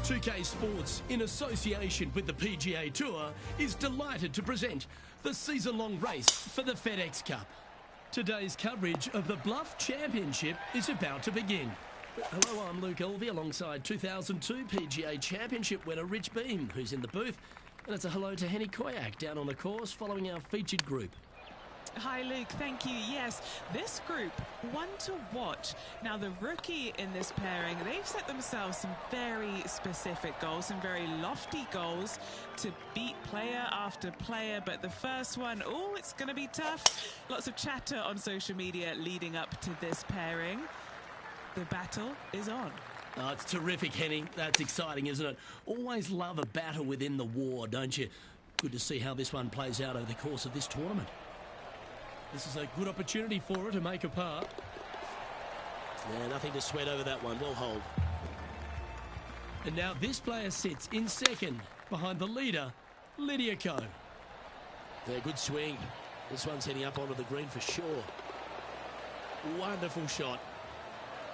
2K Sports, in association with the PGA Tour, is delighted to present the season-long race for the FedEx Cup. Today's coverage of the Bluff Championship is about to begin. Hello, I'm Luke Elvey alongside 2002 PGA Championship winner Rich Beam, who's in the booth. And it's a hello to Henny Koyak down on the course following our featured group. Hi Luke, thank you. Yes, this group, one to watch. Now the rookie in this pairing, they've set themselves some very specific goals, some very lofty goals to beat player after player. But the first one, oh, it's going to be tough. Lots of chatter on social media leading up to this pairing. The battle is on. Oh, it's terrific, Henny. That's exciting, isn't it? Always love a battle within the war, don't you? Good to see how this one plays out over the course of this tournament. This is a good opportunity for her to make a par. Yeah, nothing to sweat over that one. Well hold. And now this player sits in second behind the leader, Lydia Ko. Yeah, good swing. This one's heading up onto the green for sure. Wonderful shot.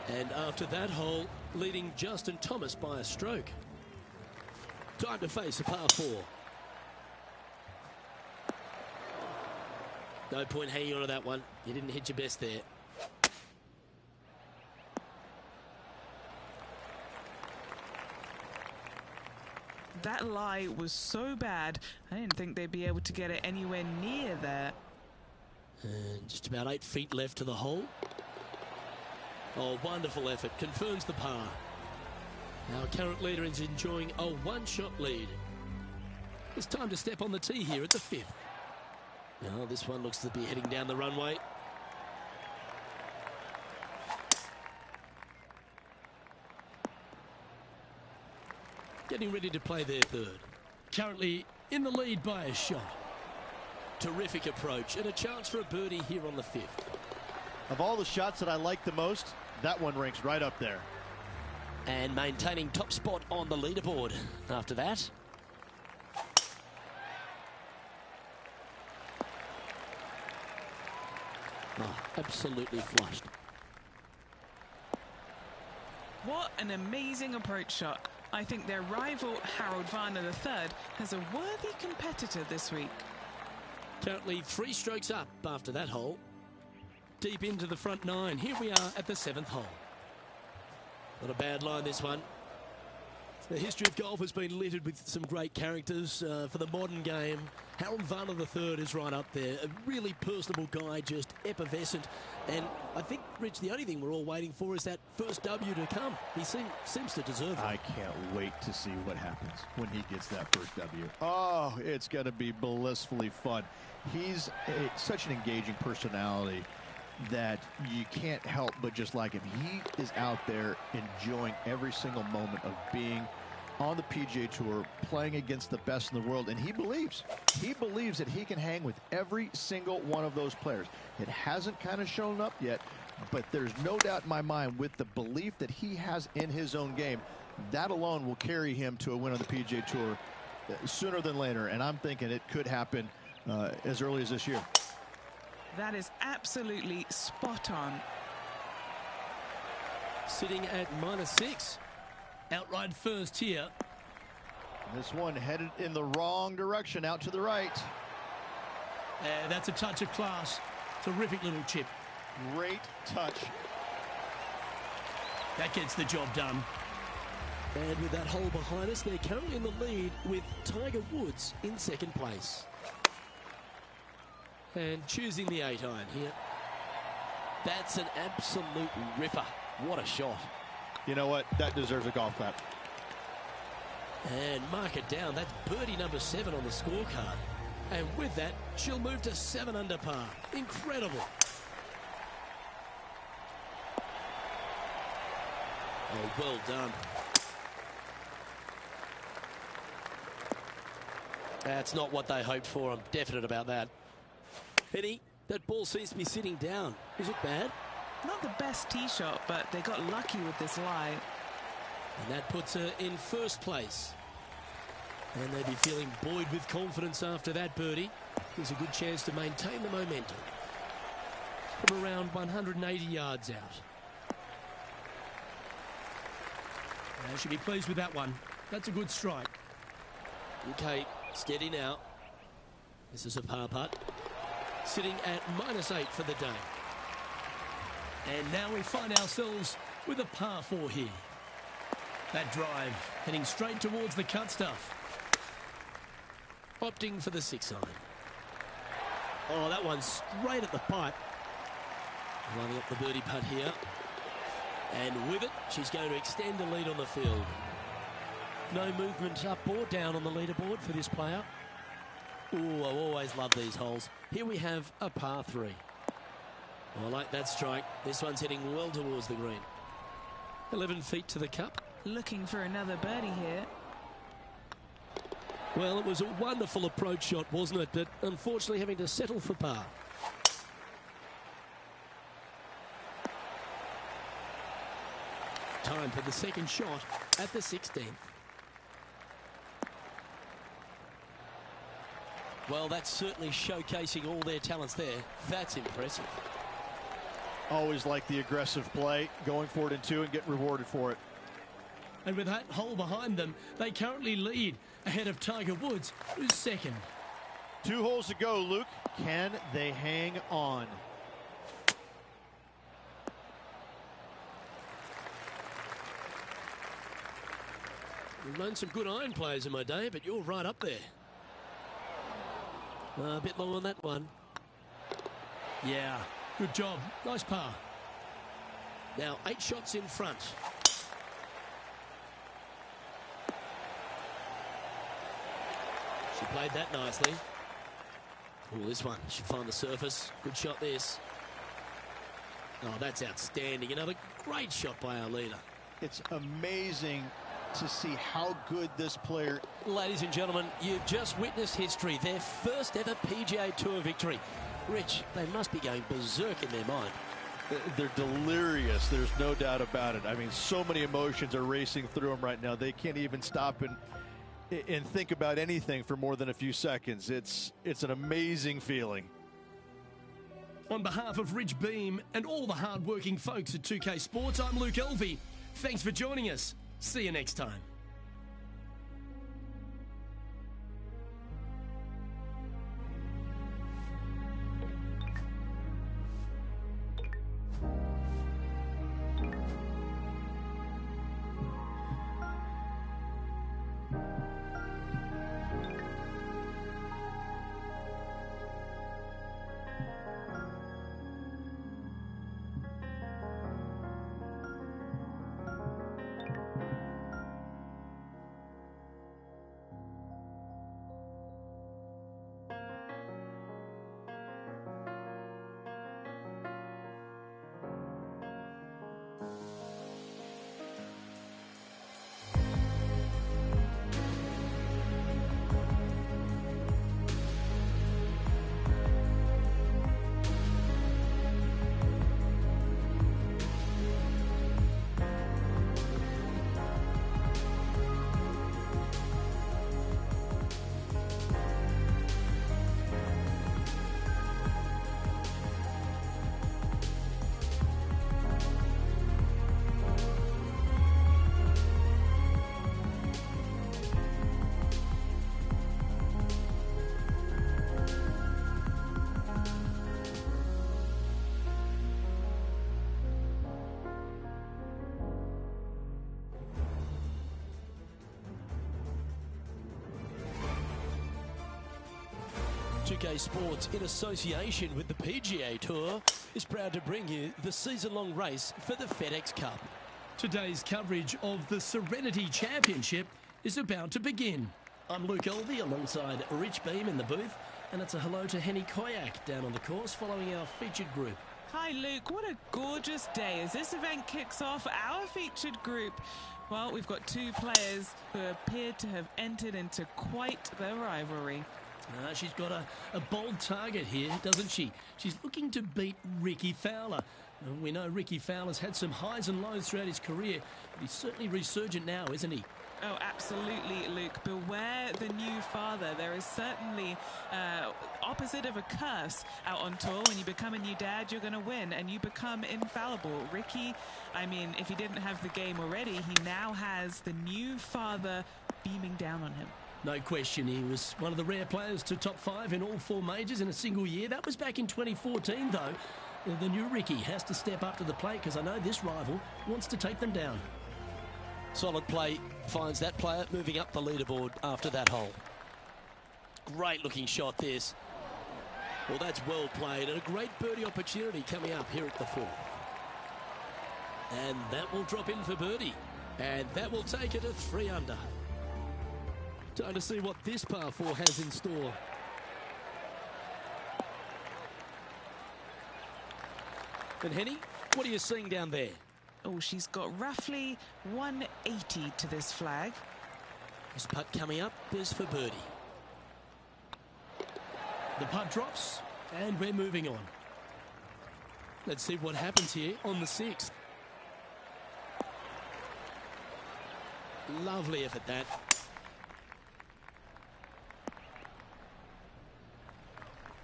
And after that hole, leading Justin Thomas by a stroke. Time to face a par 4. No point hanging on to that one. You didn't hit your best there. That lie was so bad, I didn't think they'd be able to get it anywhere near there. And just about 8 feet left to the hole. Oh, wonderful effort. Confirms the par. Our current leader is enjoying a one-shot lead. It's time to step on the tee here at the 5th. Now this one looks to be heading down the runway. Getting ready to play their third. Currently in the lead by a shot. Terrific approach and a chance for a birdie here on the 5th. Of all the shots that I like the most, that one ranks right up there. And maintaining top spot on the leaderboard after that. Oh, absolutely flushed. What an amazing approach shot. I think their rival, Harold Varner III, has a worthy competitor this week. Currently 3 strokes up after that hole. Deep into the front 9. Here we are at the 7th hole. Not a bad line, this one. The history of golf has been littered with some great characters for the modern game. Harold Varner III is right up there. A really personable guy, just effervescent. And I think, Rich, the only thing we're all waiting for is that first W to come. He seems to deserve it. I can't wait to see what happens when he gets that first W. Oh, it's going to be blissfully fun. He's such an engaging personality that you can't help but just like him. He is out there enjoying every single moment of being on the PGA Tour, playing against the best in the world, and he believes that he can hang with every single one of those players. It hasn't kind of shown up yet, but there's no doubt in my mind with the belief that he has in his own game, that alone will carry him to a win on the PGA Tour sooner than later, and I'm thinking it could happen as early as this year. That is absolutely spot on. Sitting at -6. Outright first here. This one headed in the wrong direction, out to the right. That's a touch of class. Terrific little chip. Great touch. That gets the job done. And with that hole behind us, they're currently in the lead with Tiger Woods in second place. And choosing the 8-iron here. That's an absolute ripper. What a shot. You know what? That deserves a golf clap. And mark it down. That's birdie number 7 on the scorecard. And with that, she'll move to 7 under par. Incredible. Oh, well done. That's not what they hoped for. I'm definite about that. Henny, that ball seems to be sitting down. Is it bad? Not the best tee shot, but they got lucky with this lie. And that puts her in first place. And they'd be feeling buoyed with confidence after that birdie. There's a good chance to maintain the momentum. From around 180 yards out. They should be pleased with that one. That's a good strike. Okay, steady now. This is a par putt. Sitting at -8 for the day. And now we find ourselves with a par 4 here. That drive heading straight towards the cut stuff. Opting for the 6 iron. Oh, that one's straight at the pipe. Lining up the birdie putt here. And with it, she's going to extend the lead on the field. No movement up or down on the leaderboard for this player. Ooh, I always love these holes. Here we have a par 3. Oh, I like that strike. This one's heading well towards the green. 11 feet to the cup. Looking for another birdie here. Well, it was a wonderful approach shot, wasn't it? But unfortunately having to settle for par. Time for the second shot at the 16th. Well, that's certainly showcasing all their talents there. That's impressive. Always like the aggressive play, going for it in 2 and getting rewarded for it. And with that hole behind them, they currently lead ahead of Tiger Woods, who's second. 2 holes to go, Luke. Can they hang on? We've known some good iron players in my day, but you're right up there. A bit long on that one. Yeah, good job. Nice par. Now 8 shots in front. She played that nicely. Oh, this one should find the surface. Good shot this. Oh, that's outstanding. Another great shot by our leader. It's amazing to see how good this player. Ladies and gentlemen, you've just witnessed history. Their first ever PGA Tour victory. Rich, they must be going berserk in their mind. They're delirious. There's no doubt about it. I mean, so many emotions are racing through them right now. They can't even stop and think about anything for more than a few seconds. It's an amazing feeling. On behalf of Rich Beam and all the hard-working folks at 2K Sports, I'm Luke Elvey. Thanks for joining us. See you next time. UK Sports, in association with the PGA Tour, is proud to bring you the season-long race for the FedEx Cup. Today's coverage of the Serenity Championship is about to begin. I'm Luke Elvey alongside Rich Beam in the booth, and it's a hello to Henny Koyak down on the course following our featured group. Hi Luke, what a gorgeous day as this event kicks off our featured group. Well, we've got 2 players who appear to have entered into quite the rivalry. She's got a bold target here, doesn't she? She's looking to beat Ricky Fowler. We know Ricky Fowler's had some highs and lows throughout his career, but he's certainly resurgent now, isn't he? Oh, absolutely, Luke. Beware the new father. There is certainly opposite of a curse out on tour. When you become a new dad, you're going to win, and you become infallible. Ricky, I mean, if he didn't have the game already, he now has the new father beaming down on him. No question, he was one of the rare players to top 5 in all 4 majors in a single year. That was back in 2014, though. The new Ricky has to step up to the plate because I know this rival wants to take them down. Solid play finds that player moving up the leaderboard after that hole. Great looking shot this. Well, that's well played and a great birdie opportunity coming up here at the 4th. And that will drop in for birdie. And that will take it to 3 under. Time to see what this par 4 has in store. And Henny, what are you seeing down there? Oh, she's got roughly 180 to this flag. This putt coming up is for birdie. The putt drops, and we're moving on. Let's see what happens here on the 6th. Lovely effort, that.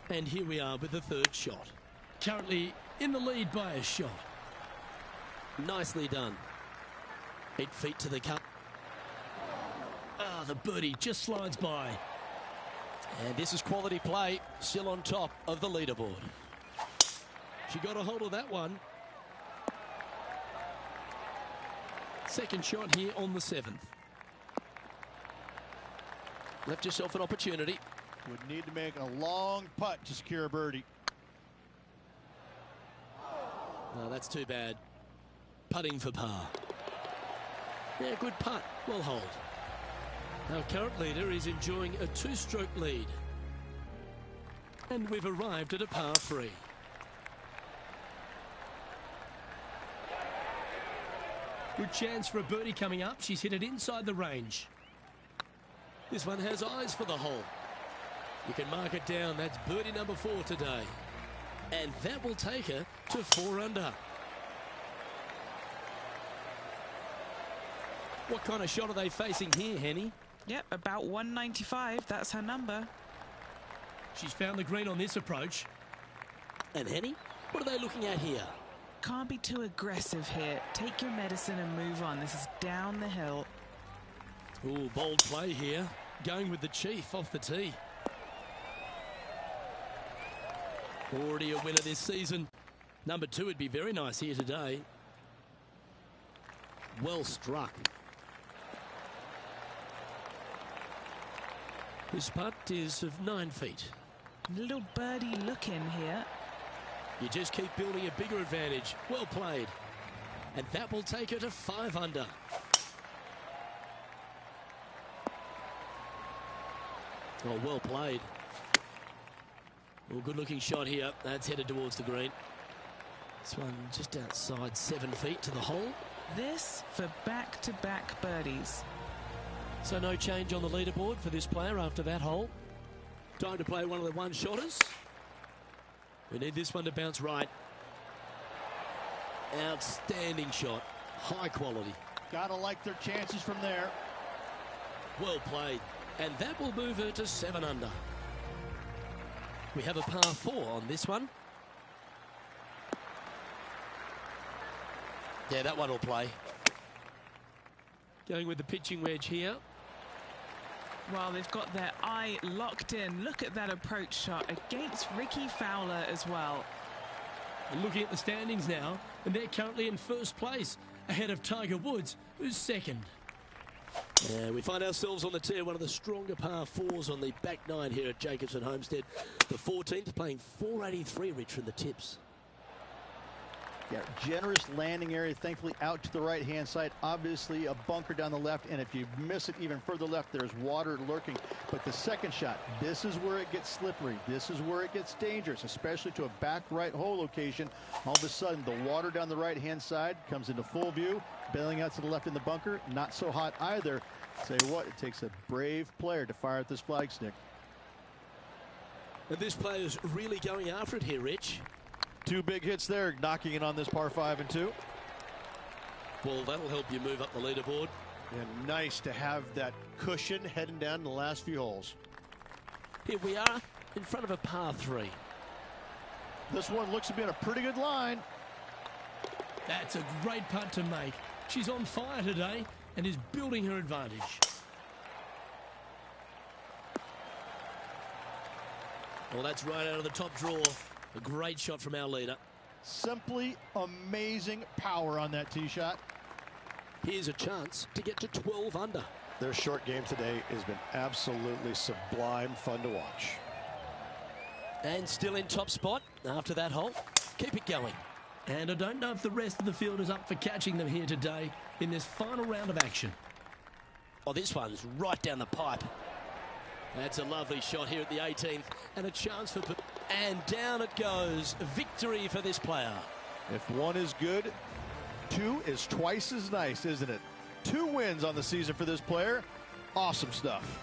And here we are with the 3rd shot. Currently in the lead by a shot. Nicely done. 8 feet to the cup. Ah, the birdie just slides by. And this is quality play, still on top of the leaderboard. She got a hold of that one. 2nd shot here on the 7th. Left yourself an opportunity. Would need to make a long putt to secure a birdie. No, that's too bad. Putting for par. Yeah, good putt. Well hold. Our current leader is enjoying a 2-stroke lead. And we've arrived at a par 3. Good chance for a birdie coming up. She's hit it inside the range. This one has eyes for the hole. You can mark it down. That's birdie number 4 today. And that will take her to 4 under. What kind of shot are they facing here, Henny? Yep, about 195. That's her number. She's found the green on this approach. And Henny, what are they looking at here? Can't be too aggressive here. Take your medicine and move on. This is down the hill. Ooh, bold play here. Going with the chief off the tee. Already a winner this season. Number 2 would be very nice here today. Well struck. This putt is of 9 feet. Little birdie look in here. You just keep building a bigger advantage. Well played. And that will take her to 5 under. Oh, well played. Well, good looking shot here. That's headed towards the green. This one just outside 7 feet to the hole. This for back-to-back birdies. So no change on the leaderboard for this player after that hole. Time to play one of the one-shotters. We need this one to bounce right. Outstanding shot. High quality. Gotta like their chances from there. Well played. And that will move her to 7 under. We have a par 4 on this one. Yeah, that one will play. Going with the pitching wedge here. Well, they've got their eye locked in. Look at that approach shot against Ricky Fowler as well. And looking at the standings now, and they're currently in 1st place, ahead of Tiger Woods, who's 2nd. Yeah, we find ourselves on the tee, one of the stronger par 4s on the back 9 here at Jacobson Homestead. The 14th playing 483, Rich, from the tips. Yeah, generous landing area, thankfully out to the right-hand side. Obviously a bunker down the left, and if you miss it even further left, there's water lurking. But the 2nd shot, this is where it gets slippery. This is where it gets dangerous, especially to a back right hole location. All of a sudden, the water down the right-hand side comes into full view. Bailing out to the left in the bunker, not so hot either. Say what, it takes a brave player to fire at this flag stick. And this player is really going after it here, Rich. 2 big hits there, knocking it on this par 5 and 2. Well, that'll help you move up the leaderboard. And nice to have that cushion heading down the last few holes. Here we are in front of a par 3. This one looks to be on a pretty good line. That's a great putt to make. She's on fire today and is building her advantage. Well, that's right out of the top drawer. A great shot from our leader. Simply amazing power on that tee shot. Here's a chance to get to 12 under. Their short game today has been absolutely sublime fun to watch. And still in top spot after that hole. Keep it going. And I don't know if the rest of the field is up for catching them here today in this final round of action. Oh, this one's right down the pipe. That's a lovely shot here at the 18th. And a chance for... And down it goes. Victory for this player. If one is good, two is twice as nice, isn't it? 2 wins on the season for this player. Awesome stuff.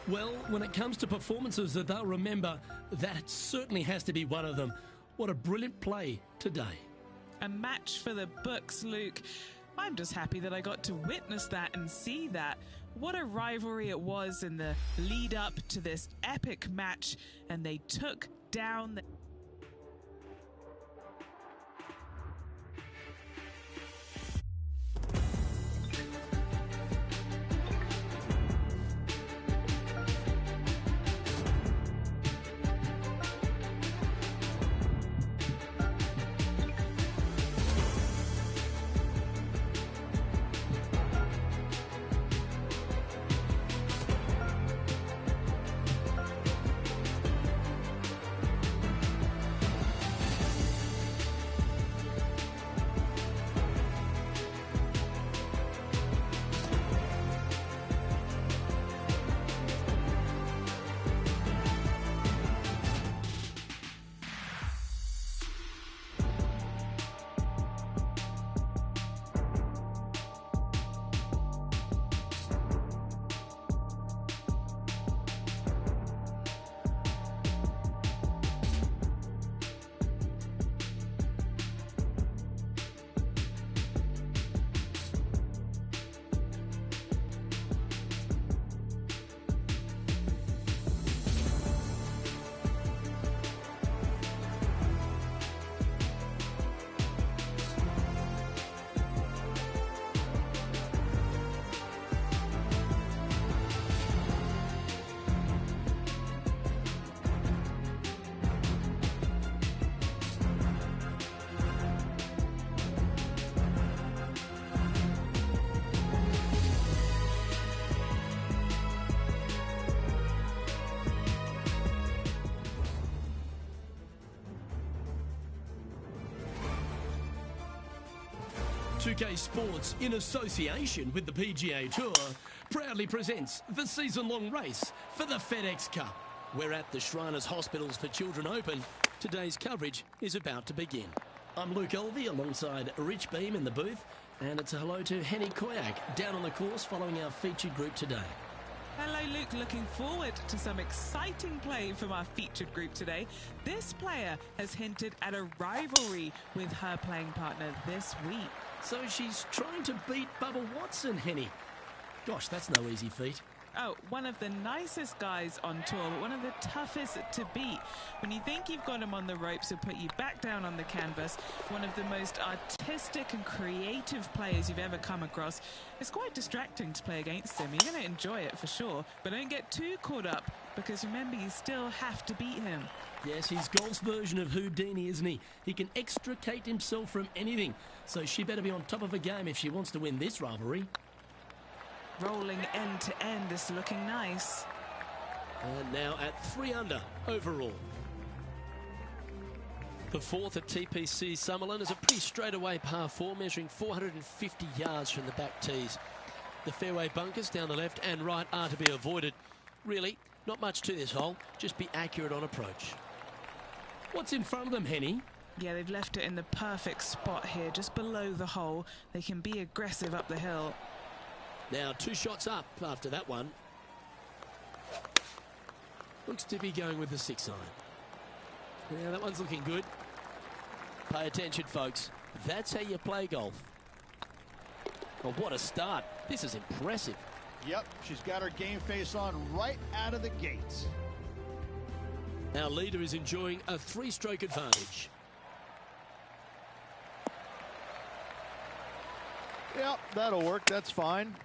Well, when it comes to performances that they'll remember, that certainly has to be one of them. What a brilliant play today. A match for the books, Luke. I'm just happy that I got to witness that and see that. What a rivalry it was in the lead up to this epic match, and they took down the... UK Sports, in association with the PGA Tour, proudly presents the season-long race for the FedEx Cup. We're at the Shriners Hospitals for Children Open. Today's coverage is about to begin. I'm Luke Elvey alongside Rich Beam in the booth, and it's a hello to Henny Koyak down on the course following our featured group today. Hello, Luke. Looking forward to some exciting play from our featured group today. This player has hinted at a rivalry with her playing partner this week. So she's trying to beat Bubba Watson, Henny. Gosh, that's no easy feat. Oh, one of the nicest guys on tour, but one of the toughest to beat. When you think you've got him on the ropes, he'll put you back down on the canvas. One of the most artistic and creative players you've ever come across. It's quite distracting to play against him. You're going to enjoy it for sure, but don't get too caught up, because remember, you still have to beat him. Yes, he's golf's version of Houdini, isn't he? He can extricate himself from anything, so she better be on top of her game if she wants to win this rivalry. Rolling end to end, this is looking nice. And now at 3 under overall. The fourth at TPC Summerlin is a pretty straightaway par 4, measuring 450 yards from the back tees. The fairway bunkers down the left and right are to be avoided. Really, not much to this hole, just be accurate on approach. What's in front of them, Henny? Yeah, they've left it in the perfect spot here, just below the hole. They can be aggressive up the hill. Now 2 shots up after that one. Looks to be going with the 6 iron. Yeah, that one's looking good. Pay attention, folks. That's how you play golf. Well, what a start. This is impressive. Yep, she's got her game face on right out of the gates. Our leader is enjoying a 3-stroke advantage. Yep, that'll work. That's fine.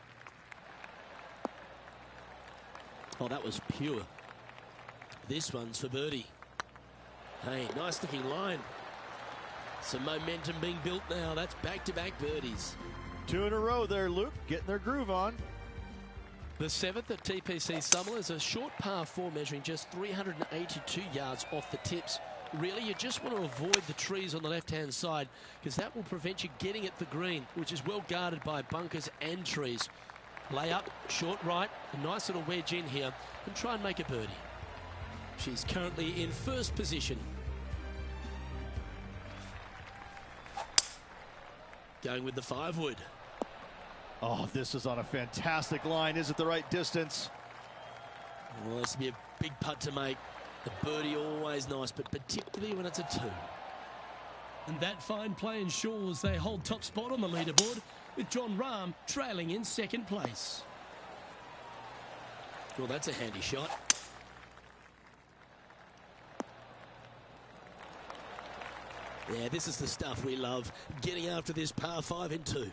Oh, that was pure. This one's for birdie. Hey, nice looking line. Some momentum being built now. That's back-to-back birdies. 2 in a row there, Luke. Getting their groove on. The 7th at TPC Summerlin is a short par 4 measuring just 382 yards off the tips. Really, you just want to avoid the trees on the left-hand side because that will prevent you getting at the green, which is well guarded by bunkers and trees. Lay up, short right, a nice little wedge in here, and try and make a birdie. She's currently in first position. Going with the 5-wood. Oh, this is on a fantastic line. Is it the right distance? Well, this will be a big putt to make. The birdie always nice, but particularly when it's a 2. And that fine play ensures they hold top spot on the leaderboard, with John Rahm trailing in second place. Well, that's a handy shot. Yeah, this is the stuff we love, getting after this par 5 in 2.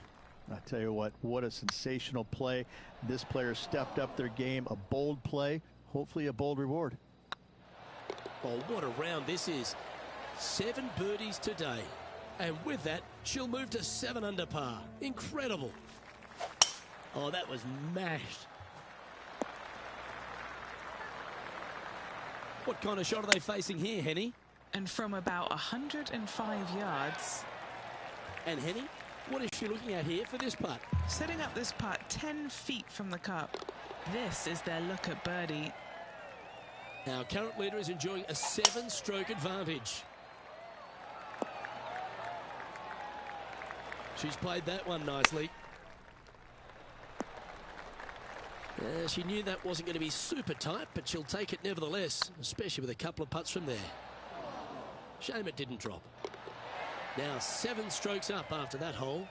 I tell you what a sensational play. This player stepped up their game. A bold play, hopefully a bold reward. Oh, what a round this is. 7 birdies today. And with that, she'll move to 7 under par. Incredible. Oh, that was mashed. What kind of shot are they facing here, Henny? And from about 105 yards. And Henny, what is she looking at here for this putt? Setting up this putt 10 feet from the cup. This is their look at birdie. Our current leader is enjoying a 7-stroke advantage. She's played that one nicely. She knew that wasn't going to be super tight, but she'll take it nevertheless, especially with a couple of putts from there. Shame it didn't drop. Now 7 strokes up after that hole.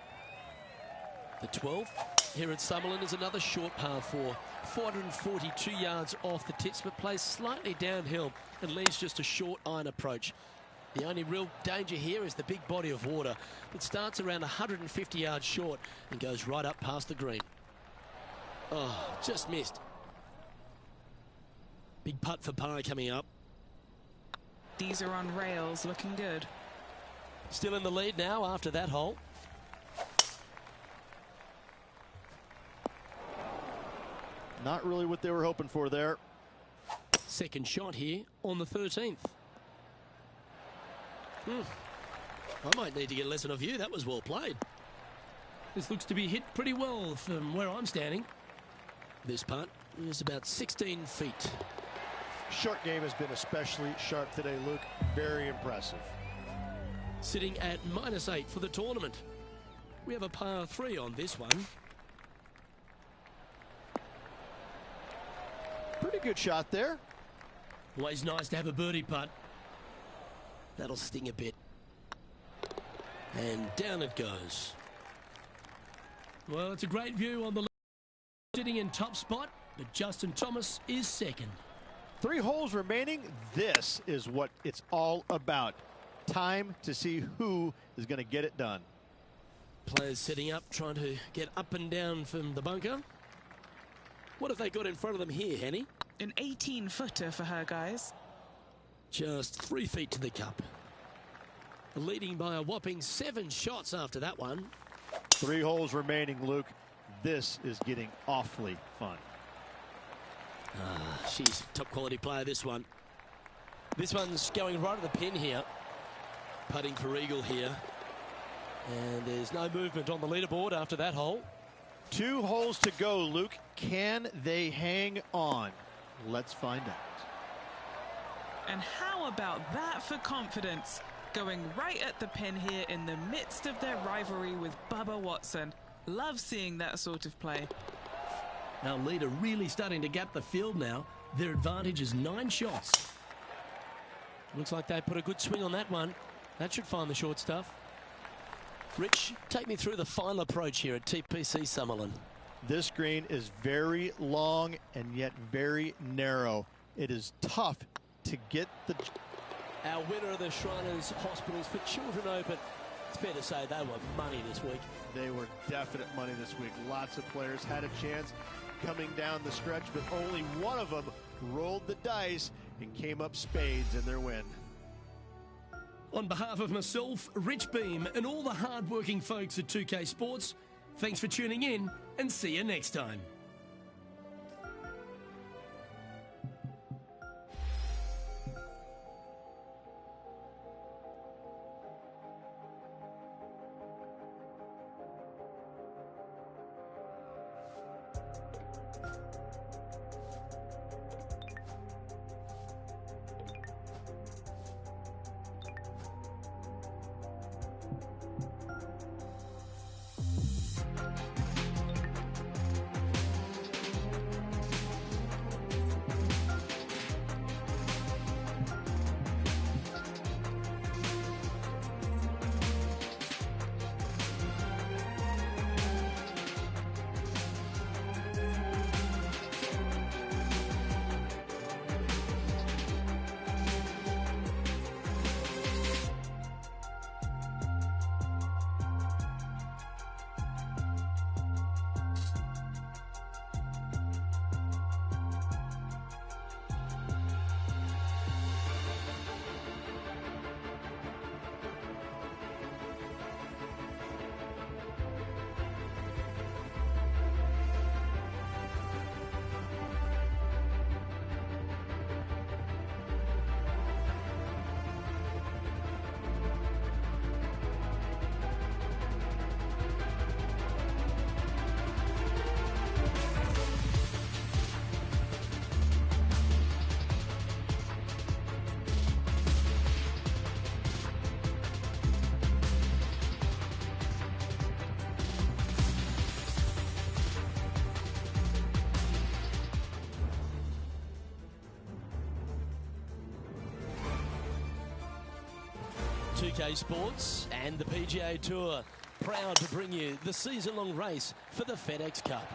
The 12th here at Summerlin is another short par 4. 442 yards off the tips, but plays slightly downhill and leaves just a short iron approach. The only real danger here is the big body of water that starts around 150 yards short and goes right up past the green. Oh, just missed. Big putt for par coming up. These are on rails, looking good. Still in the lead now after that hole. Not really what they were hoping for there. Second shot here on the 13th. I might need to get a lesson of you. That was well played. This looks to be hit pretty well from where I'm standing. This putt is about 16 feet. Short game has been especially sharp today, Luke. Very impressive. Sitting at -8 for the tournament. We have a par 3 on this one. Pretty good shot there. Always nice to have a birdie putt. That'll sting a bit. And down it goes. Well, it's a great view on the sitting in top spot, but Justin Thomas is second. 3 holes remaining. This is what it's all about. Time to see who is going to get it done. Players setting up, trying to get up and down from the bunker. What have they got in front of them here, Henny? An 18-footer for her, guys. Just 3 feet to the cup. Leading by a whopping 7 shots after that one. 3 holes remaining, Luke. This is getting awfully fun. She's a top quality player, this one. This one's going right at the pin here. Putting for eagle here. And there's no movement on the leaderboard after that hole. 2 holes to go, Luke. Can they hang on? Let's find out. And how about that for confidence? Going right at the pin here in the midst of their rivalry with Bubba Watson. Love seeing that sort of play. Our leader really starting to gap the field now. Their advantage is 9 shots. Looks like they put a good swing on that one. That should find the short stuff. Rich, take me through the final approach here at TPC Summerlin. This green is very long and yet very narrow. It is tough to get the... Our winner of the Shriners Hospitals for Children Open, it's fair to say they were money this week. They were definite money this week. Lots of players had a chance coming down the stretch, but only one of them rolled the dice and came up spades in their win. On behalf of myself, Rich Beam, and all the hard-working folks at 2K Sports, thanks for tuning in, and see you next time. UK Sports and the PGA Tour, proud to bring you the season-long race for the FedEx Cup.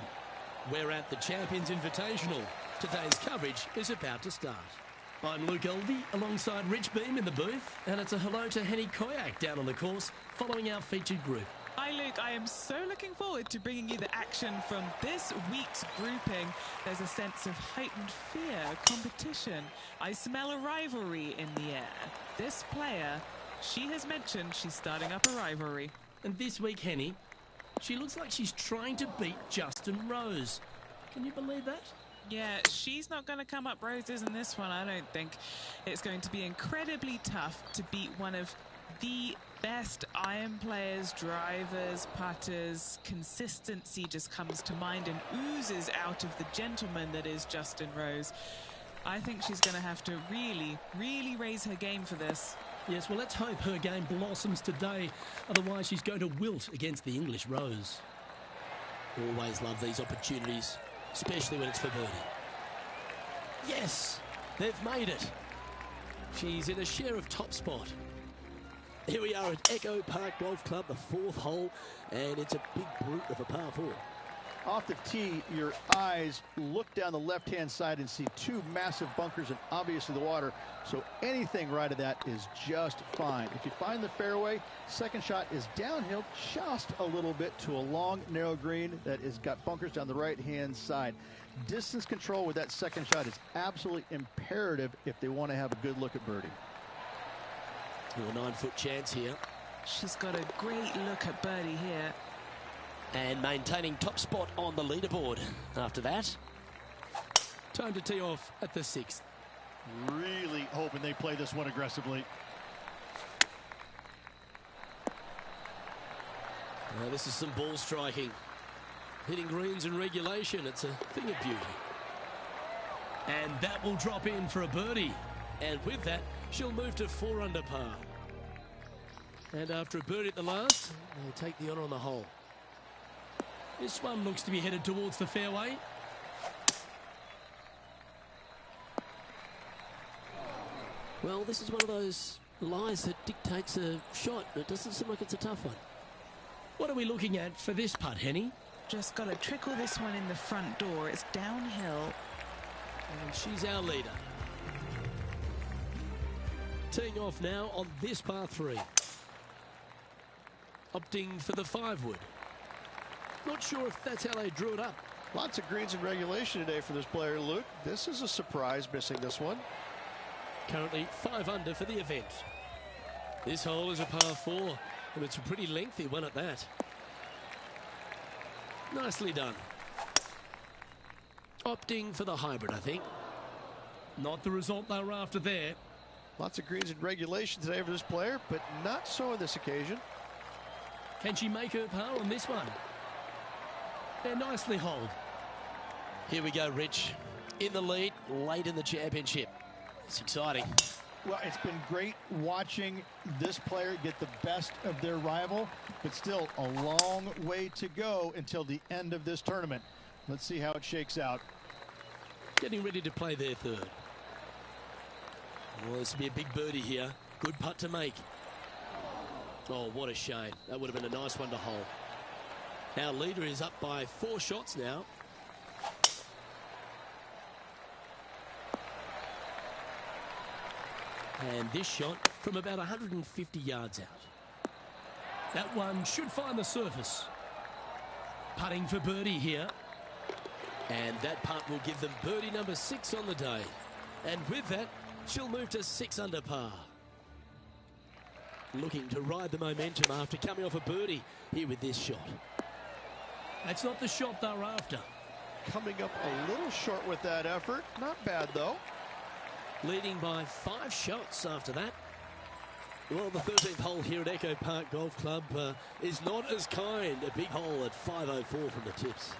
We're at the Champions Invitational. Today's coverage is about to start. I'm Luke Elvey alongside Rich Beam in the booth, and it's a hello to Henny Koyak down on the course following our featured group. Hi Luke, I am so looking forward to bringing you the action from this week's grouping. There's a sense of heightened fear, competition. I smell a rivalry in the air. This player, she has mentioned she's starting up a rivalry. And this week, Henny, she looks like she's trying to beat Justin Rose. Can you believe that? Yeah, she's not going to come up roses in this one, I don't think. It's going to be incredibly tough to beat one of the best iron players, drivers, putters. Consistency just comes to mind and oozes out of the gentleman that is Justin Rose. I think she's going to have to really, really raise her game for this. Yes, well, let's hope her game blossoms today. Otherwise, she's going to wilt against the English Rose. Always love these opportunities, especially when it's for birdie. Yes, they've made it. She's in a share of top spot. Here we are at Echo Park Golf Club, the fourth hole, and it's a big brute of a par four. Off the tee, your eyes look down the left-hand side and see two massive bunkers and obviously the water. So anything right of that is just fine. If you find the fairway, second shot is downhill just a little bit to a long, narrow green that has got bunkers down the right-hand side. Distance control with that second shot is absolutely imperative if they want to have a good look at birdie. A 9-foot chance here. She's got a great look at birdie here. And maintaining top spot on the leaderboard after that. Time to tee off at the 6th. Really hoping they play this one aggressively. This is some ball striking. Hitting greens in regulation, it's a thing of beauty. And that will drop in for a birdie. And with that, she'll move to 4 under par. And after a birdie at the last, they'll take the honour on the hole. This one looks to be headed towards the fairway. Well, this is one of those lies that dictates a shot. It doesn't seem like it's a tough one. What are we looking at for this putt, Henny? just got to trickle this one in the front door. It's downhill. And she's our leader. Teeing off now on this par 3. Opting for the 5-wood. Not sure if that's how they drew it up. Lots of greens in regulation today for this player, Luke. This is a surprise, missing this one. Currently 5 under for the event. This hole is a par 4, and it's a pretty lengthy one at that. Nicely done. Opting for the hybrid, I think. Not the result they were after there. Lots of greens in regulation today for this player, but not so on this occasion. Can she make her par on this one? They're nicely holed. Here we go, Rich. In the lead, late in the championship. It's exciting. Well, it's been great watching this player get the best of their rival, but still a long way to go until the end of this tournament. Let's see how it shakes out. Getting ready to play their 3rd. Well, this will be a big birdie here. Good putt to make. Oh, what a shame. That would have been a nice one to hole. Our leader is up by 4 shots now. And this shot from about 150 yards out. That one should find the surface. Putting for birdie here. And that putt will give them birdie number 6 on the day. And with that, she'll move to 6 under par. Looking to ride the momentum after coming off a birdie here with this shot. That's not the shot they're after. Coming up a little short with that effort. Not bad, though. Leading by 5 shots after that. Well, the 13th hole here at Echo Park Golf Club is not as kind. A big hole at 504 from the tips.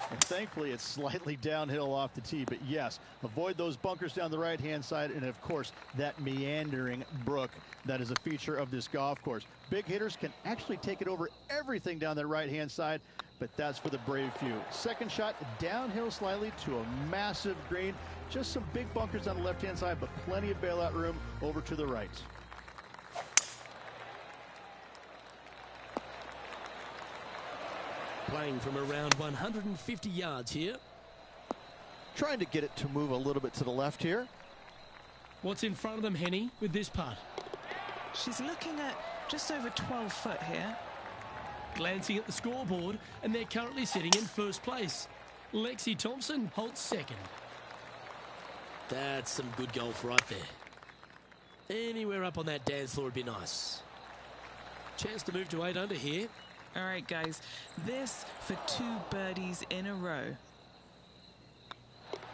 And thankfully, it's slightly downhill off the tee. But yes, avoid those bunkers down the right-hand side. And, of course, that meandering brook that is a feature of this golf course. Big hitters can actually take it over everything down that right-hand side. But that's for the brave few. Second shot, downhill slightly to a massive green. Just some big bunkers on the left-hand side, but plenty of bailout room over to the right. Playing from around 150 yards here. Trying to get it to move a little bit to the left here. What's in front of them, Henny, with this putt? She's looking at just over 12 foot here. Glancing at the scoreboard, and they're currently sitting in 1st place. Lexi Thompson holds 2nd. That's some good golf right there. Anywhere up on that dance floor would be nice. Chance to move to 8 under here. All right, guys, this for 2 birdies in a row.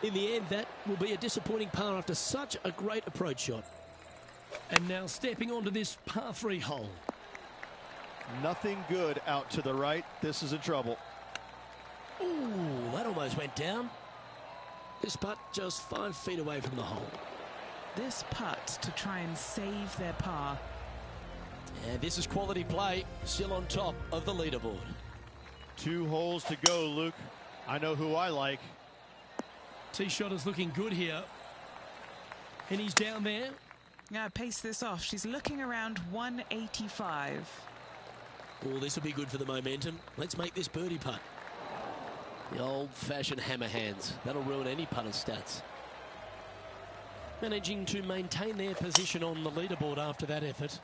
In the end, that will be a disappointing par after such a great approach shot. And now stepping onto this par 3 hole. Nothing good out to the right. This is in trouble. Ooh, that almost went down. This putt just 5 feet away from the hole. This putt to try and save their par. And this is quality play, still on top of the leaderboard. 2 holes to go, Luke. I know who I like. Tee shot is looking good here. And he's down there. Now pace this off. She's looking around 185. Oh, this will be good for the momentum. Let's make this birdie putt. The old-fashioned hammer hands. That'll ruin any putter's stats. Managing to maintain their position on the leaderboard after that effort.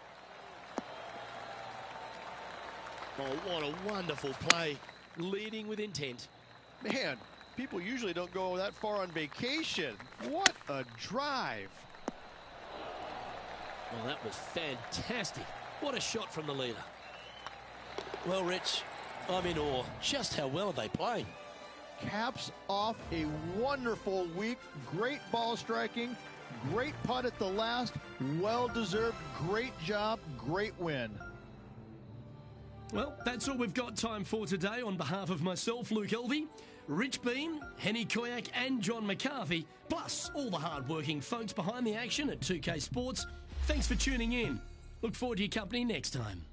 Oh, what a wonderful play. Leading with intent. Man, people usually don't go that far on vacation. What a drive. Well, that was fantastic. What a shot from the leader. Well, Rich, I'm in awe. Just how well are they playing? Caps off a wonderful week. Great ball striking. Great putt at the last. Well-deserved. Great job. Great win. Well, that's all we've got time for today. On behalf of myself, Luke Elvey, Rich Beam, Henny Koyak and John McCarthy, plus all the hard-working folks behind the action at 2K Sports, thanks for tuning in. Look forward to your company next time.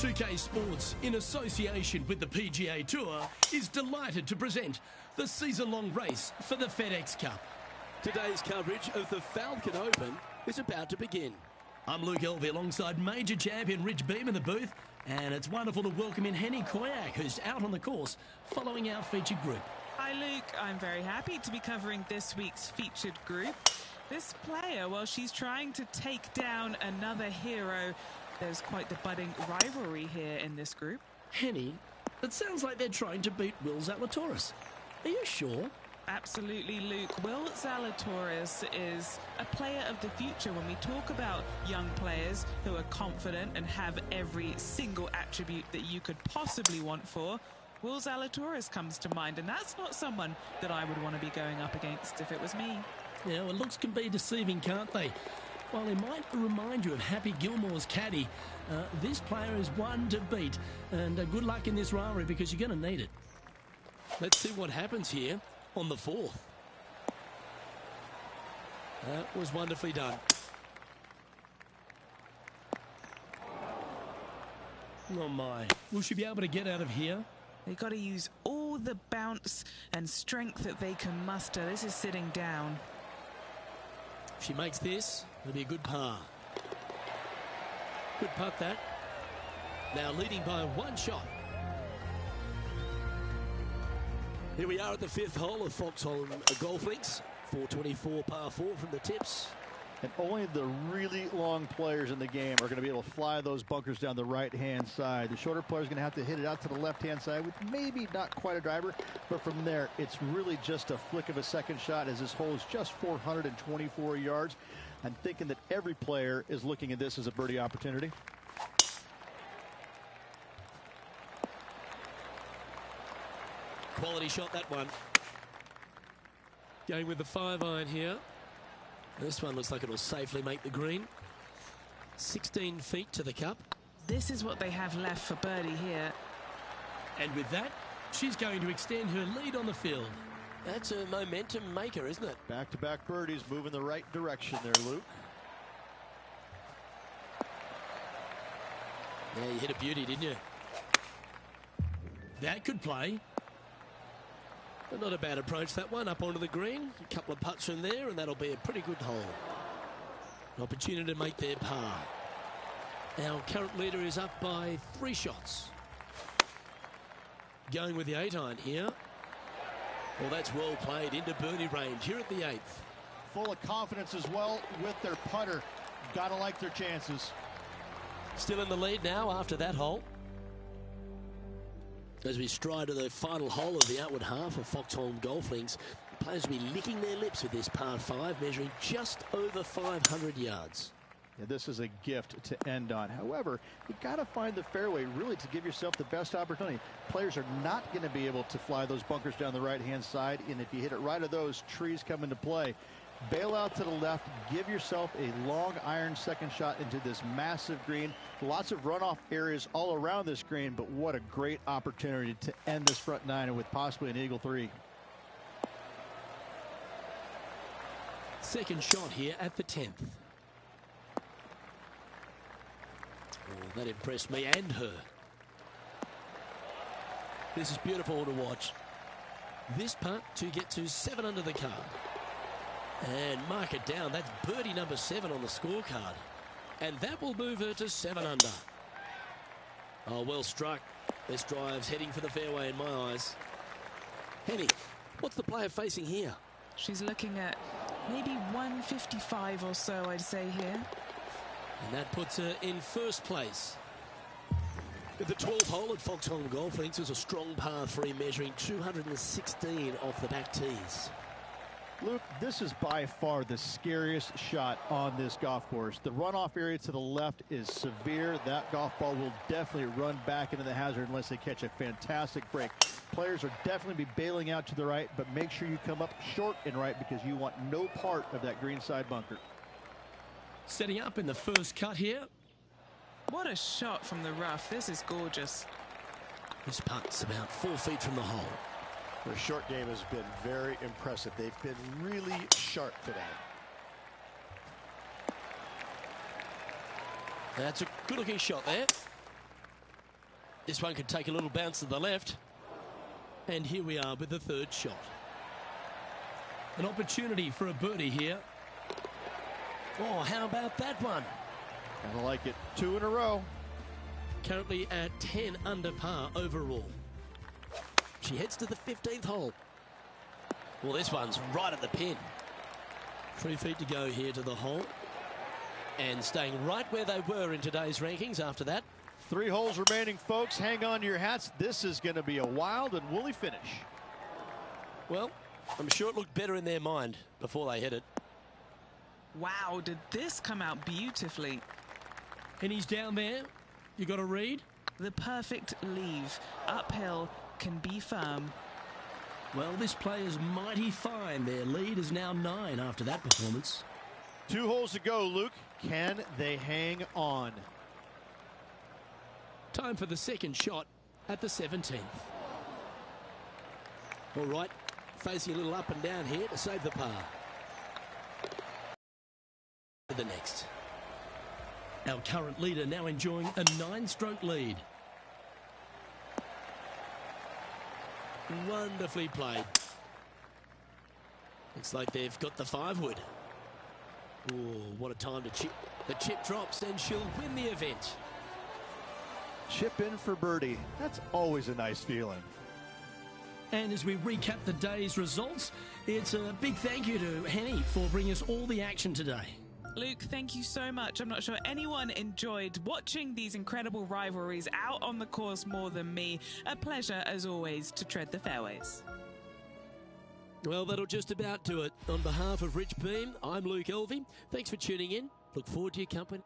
2K Sports, in association with the PGA Tour, is delighted to present the season-long race for the FedEx Cup. Today's coverage of the Falcon Open is about to begin. I'm Luke Elvey alongside major champion Rich Beam in the booth, and it's wonderful to welcome in Henny Koyak, who's out on the course following our featured group. Hi Luke, I'm very happy to be covering this week's featured group. This player, well, she's trying to take down another hero. There's quite the budding rivalry here in this group. Henny, it sounds like they're trying to beat Will Zalatoris. Are you sure? Absolutely, Luke. Will Zalatoris is a player of the future. When we talk about young players who are confident and have every single attribute that you could possibly want for, Will Zalatoris comes to mind, and that's not someone that I would want to be going up against if it was me. Yeah, well, looks can be deceiving, can't they? While he might remind you of Happy Gilmore's caddy, this player is one to beat. And good luck in this rivalry because you're going to need it. Let's see what happens here on the fourth. That was wonderfully done. Oh, my. Will she be able to get out of here? They've got to use all the bounce and strength that they can muster. This is sitting down. If she makes this, it'll be a good par. Good putt, that. Now leading by one shot. Here we are at the fifth hole of Foxholm Golf Links. 424 par 4 from the tips. And only the really long players in the game are going to be able to fly those bunkers down the right-hand side. The shorter players are going to have to hit it out to the left-hand side with maybe not quite a driver, but from there, it's really just a flick of a second shot as this hole is just 424 yards. I'm thinking that every player is looking at this as a birdie opportunity. Quality shot, that one. Going with the 5-iron here. This one looks like it'll safely make the green. 16 feet to the cup. This is what they have left for birdie here. And with that, she's going to extend her lead on the field. That's a momentum maker, isn't it? Back-to-back birdies move in the right direction there, Luke. Yeah, you hit a beauty, didn't you? That could play. But not a bad approach, that one, up onto the green. A couple of putts from there, and that'll be a pretty good hole. An opportunity to make their par. Our current leader is up by 3 shots. Going with the 8-iron here. Well, that's well played into birdie range here at the 8th. Full of confidence as well with their putter. Gotta like their chances. Still in the lead now after that hole. As we stride to the final hole of the outward half of Foxholm Golf Links, players will be licking their lips with this par 5, measuring just over 500 yards. Yeah, this is a gift to end on. However, you got to find the fairway really to give yourself the best opportunity. Players are not going to be able to fly those bunkers down the right-hand side, and if you hit it right of those, trees come into play. Bail out to the left, give yourself a long iron second shot into this massive green. Lots of runoff areas all around this green, but what a great opportunity to end this front 9 with possibly an eagle 3. Second shot here at the 10th. Oh, that impressed me and her. This is beautiful to watch. This putt to get to 7 under the card. And mark it down. That's birdie number 7 on the scorecard. And that will move her to 7 under. Oh, well struck. This drive's heading for the fairway in my eyes. Henny, what's the player facing here? She's looking at maybe 155 or so, I'd say here. And that puts her in first place. The 12th hole at Foxholm Golf Links is a strong par 3 measuring 216 off the back tees. Luke, this is by far the scariest shot on this golf course. The runoff area to the left is severe. That golf ball will definitely run back into the hazard unless they catch a fantastic break. Players will definitely be bailing out to the right, but make sure you come up short and right because you want no part of that greenside bunker. Setting up in the first cut here. What a shot from the rough. This is gorgeous. This putt's about 4 feet from the hole. Their short game has been very impressive. They've been really sharp today. That's a good-looking shot there. This one could take a little bounce to the left. And here we are with the third shot. An opportunity for a birdie here. Oh, how about that one? I like it. 2 in a row. Currently at 10 under par overall. She heads to the 15th hole. Well, this one's right at the pin. 3 feet to go here to the hole. And staying right where they were in today's rankings after that. 3 holes remaining, folks. Hang on to your hats. This is going to be a wild and woolly finish. Well, I'm sure it looked better in their mind before they hit it. Wow, did this come out beautifully. And he's down there. You got to read. The perfect leave. Uphill, can be firm. Well, this player's mighty fine. Their lead is now 9 after that performance. 2 holes to go, Luke. Can they hang on? Time for the second shot at the 17th. All right, facing a little up and down here to save the par. The next. Our current leader now enjoying a 9-stroke lead. Wonderfully played. Looks like they've got the 5-wood. Oh, what a time to chip. The chip drops and she'll win the event. Chip in for birdie. That's always a nice feeling. And as we recap the day's results, it's a big thank you to Henny for bringing us all the action today. Luke, thank you so much. I'm not sure anyone enjoyed watching these incredible rivalries out on the course more than me. A pleasure, as always, to tread the fairways. Well, that'll just about do it. On behalf of Rich Beam, I'm Luke Elvey. Thanks for tuning in. Look forward to your company.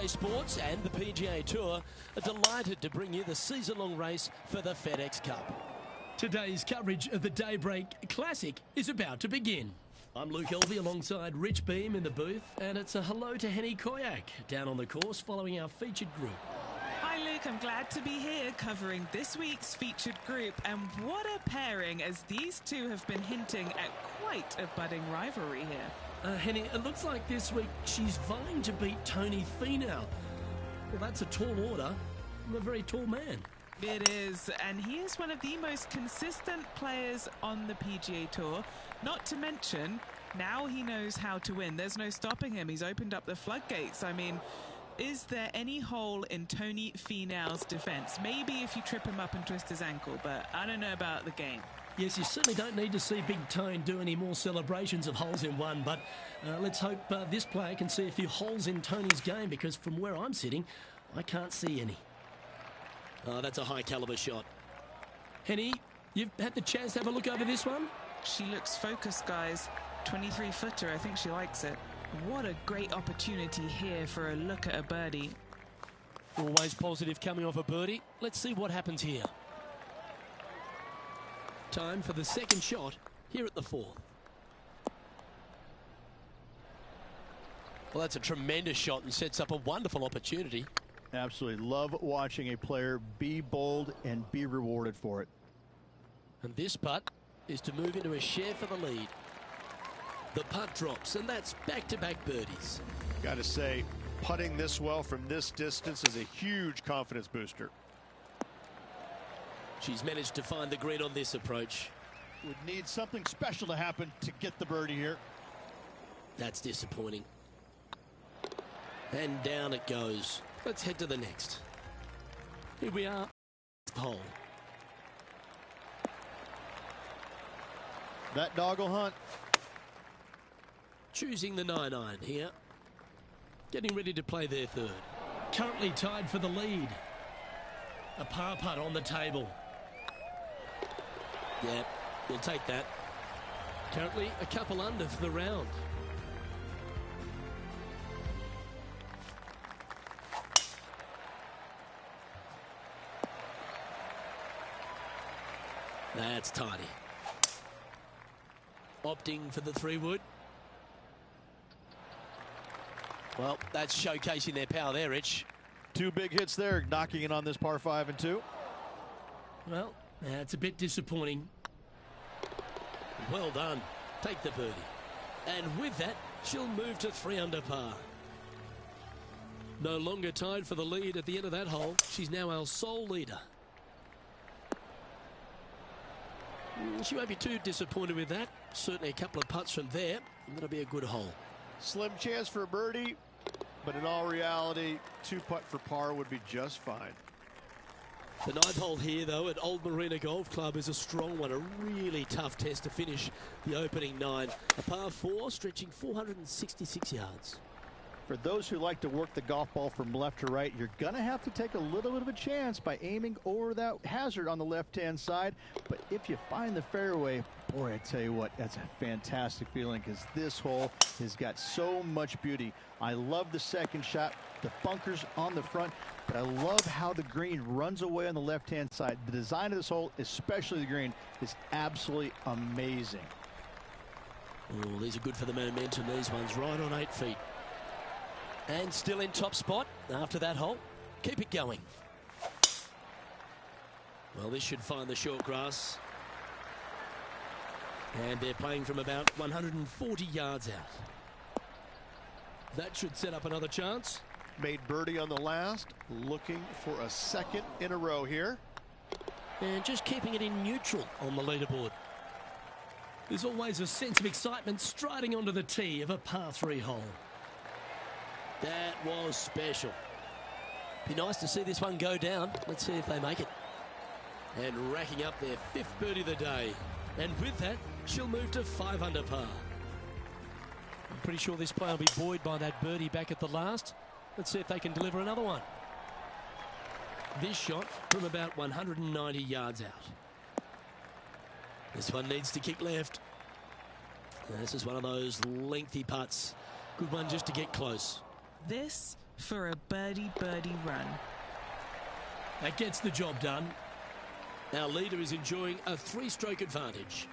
PGA Sports and the PGA Tour are delighted to bring you the season-long race for the FedEx Cup. Today's coverage of the Daybreak Classic is about to begin. I'm Luke Elvey alongside Rich Beam in the booth, and it's a hello to Henny Koyak down on the course following our featured group. Hi Luke, I'm glad to be here covering this week's featured group, and what a pairing, as these two have been hinting at quite a budding rivalry here. Henny, it looks like this week she's vying to beat Tony Finau. Well, that's a tall order from a very tall man. It is, and he is one of the most consistent players on the PGA Tour. Not to mention, now he knows how to win. There's no stopping him. He's opened up the floodgates. I mean, is there any hole in Tony Finau's defense? Maybe if you trip him up and twist his ankle, but I don't know about the game. Yes, you certainly don't need to see Big Tone do any more celebrations of holes in one, but let's hope this player can see a few holes in Tony's game, because from where I'm sitting, I can't see any. Oh, that's a high caliber shot. Henny, you've had the chance to have a look over this one? She looks focused, guys. 23-footer, I think she likes it. What a great opportunity here for a look at a birdie. Always positive coming off a birdie. Let's see what happens here. Time for the second shot here at the 4th. Well, that's a tremendous shot and sets up a wonderful opportunity. Absolutely. Love watching a player be bold and be rewarded for it. And this putt is to move into a share for the lead. The putt drops, and that's back-to-back birdies. Got to say, putting this well from this distance is a huge confidence booster. She's managed to find the green on this approach. Would need something special to happen to get the birdie here. That's disappointing. And down it goes. Let's head to the next. Here we are. Hole. That doggle hunt. Choosing the 9-iron here. Getting ready to play their third. Currently tied for the lead. A par putt on the table. Yeah, we'll take that. Currently a couple under for the round. That's tidy. Opting for the 3-wood. Well, that's showcasing their power there, Rich. 2 big hits there, knocking it on this par 5 and 2. Well, that's a bit disappointing. Well done. Take the birdie. And with that, she'll move to 3 under par. No longer tied for the lead at the end of that hole. She's now our sole leader. She won't be too disappointed with that. Certainly a couple of putts from there, and that'll be a good hole. Slim chance for a birdie, but in all reality, 2 putt for par would be just fine. The 9th hole here, though, at Old Marina Golf Club is a strong one. A really tough test to finish the opening 9. A par 4 stretching 466 yards. For those who like to work the golf ball from left to right, you're going to have to take a little bit of a chance by aiming over that hazard on the left-hand side. But if you find the fairway, boy, I tell you what, that's a fantastic feeling because this hole has got so much beauty. I love the second shot, the bunkers on the front, but I love how the green runs away on the left-hand side. The design of this hole, especially the green, is absolutely amazing. Oh, these are good for the momentum. These ones right on 8 feet. And still in top spot after that hole. Keep it going. Well, this should find the short grass. And they're playing from about 140 yards out. That should set up another chance. Made birdie on the last, looking for a second in a row here. And just keeping it in neutral on the leaderboard. There's always a sense of excitement striding onto the tee of a par 3 hole. That was special. Be nice to see this one go down. Let's see if they make it. And racking up their 5th birdie of the day. And with that, she'll move to 5 under par. I'm pretty sure this player will be buoyed by that birdie back at the last. Let's see if they can deliver another one. This shot from about 190 yards out. This one needs to kick left. This is one of those lengthy putts. Good one just to get close. This for a birdie run. That gets the job done. Our leader is enjoying a 3-stroke advantage.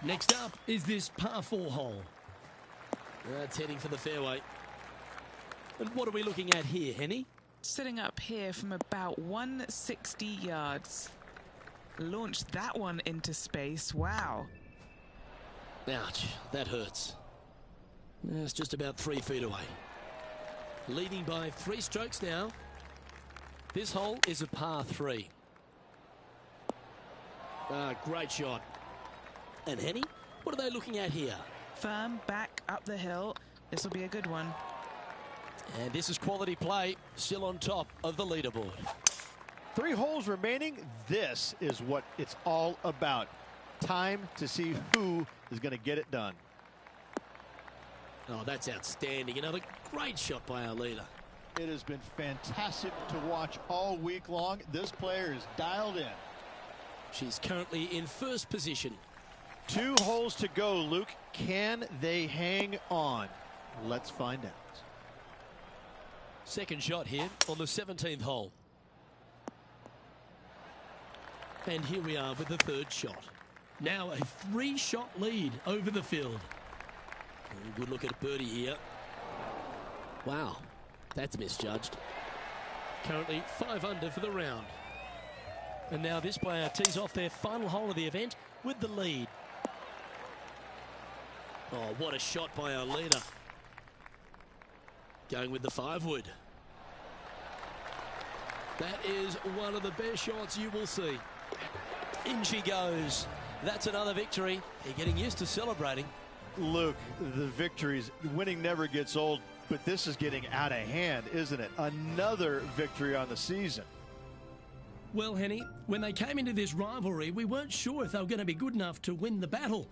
Next up is this par 4 hole. That's heading for the fairway. And what are we looking at here, Henny? Sitting up here from about 160 yards. Launched that one into space. Wow. Ouch, that hurts. It's just about 3 feet away. Leading by 3 strokes now. This hole is a par 3. Great shot. And Henny, what are they looking at here? Firm back up the hill. This will be a good one. And this is quality play, still on top of the leaderboard. 3 holes remaining. This is what it's all about. Time to see who is going to get it done. Oh, that's outstanding. Another great shot by our leader. It has been fantastic to watch all week long. This player is dialed in. She's currently in first position. 2 holes to go, Luke. Can they hang on? Let's find out. Second shot here on the 17th hole. And here we are with the third shot. Now a 3-shot lead over the field. Oh, good look at birdie here. Wow, that's misjudged. Currently 5 under for the round. And now this player tees off their final hole of the event with the lead. Oh, what a shot by our leader. Going with the 5-wood. That is one of the best shots you will see. In she goes. That's another victory. They're getting used to celebrating. Luke, the victories, winning never gets old, but this is getting out of hand, isn't it? Another victory on the season. Well, Henny, when they came into this rivalry, we weren't sure if they were going to be good enough to win the battle.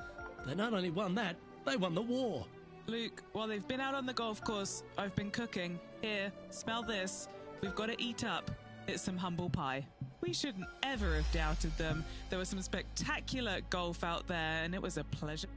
They not only won that, they won the war. Luke, while they've been out on the golf course, I've been cooking. Here, smell this. We've got to eat up. It's some humble pie. We shouldn't ever have doubted them. There was some spectacular golf out there, and it was a pleasure.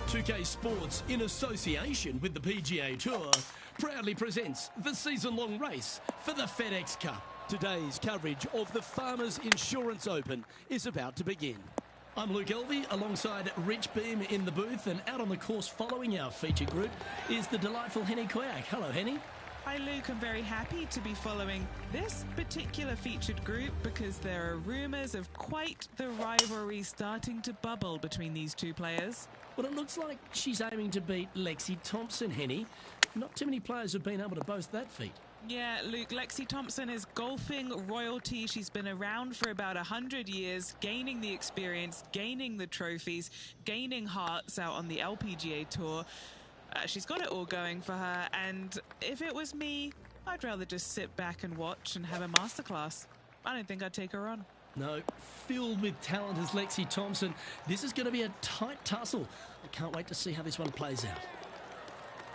.2K Sports, in association with the PGA Tour, proudly presents the season-long race for the FedEx Cup. Today's coverage of the Farmers Insurance Open is about to begin. I'm Luke Elvey, alongside Rich Beam in the booth, and out on the course following our feature group is the delightful Henny Koyak. Hello, Henny. Hi Luke, I'm very happy to be following this particular featured group because there are rumours of quite the rivalry starting to bubble between these two players. Well, it looks like she's aiming to beat Lexi Thompson, Henny. Not too many players have been able to boast that feat. Yeah, Luke, Lexi Thompson is golfing royalty. She's been around for about 100 years, gaining the experience, gaining the trophies, gaining hearts out on the LPGA Tour. She's got it all going for her, and if it was me, I'd rather just sit back and watch and have a masterclass. I don't think I'd take her on. No, filled with talent as Lexi Thompson. This is going to be a tight tussle. I can't wait to see how this one plays out.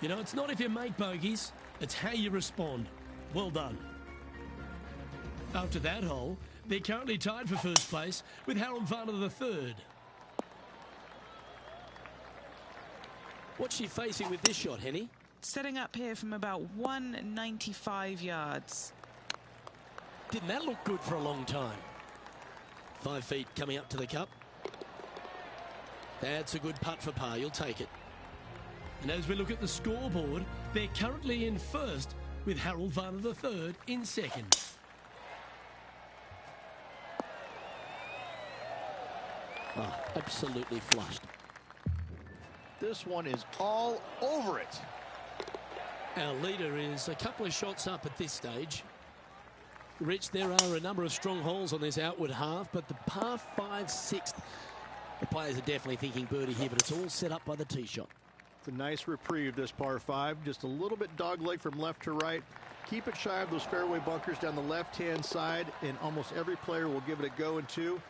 You know, it's not if you make bogeys, it's how you respond. Well done. After that hole, they're currently tied for first place with Harold Varner III. What's she facing with this shot, Henny? Setting up here from about 195 yards. Didn't that look good for a long time? 5 feet coming up to the cup. That's a good putt for par. You'll take it. And as we look at the scoreboard, they're currently in first with Harold Varner III in second. Oh, absolutely flushed. This one is all over it. Our leader is a couple of shots up at this stage. Rich, there are a number of strong holes on this outward half, but the par 5 6th The players are definitely thinking birdie here, but it's all set up by the tee shot. It's a nice reprieve, this par 5. Just a little bit dogleg from left to right. Keep it shy of those fairway bunkers down the left-hand side, and almost every player will give it a go in 2.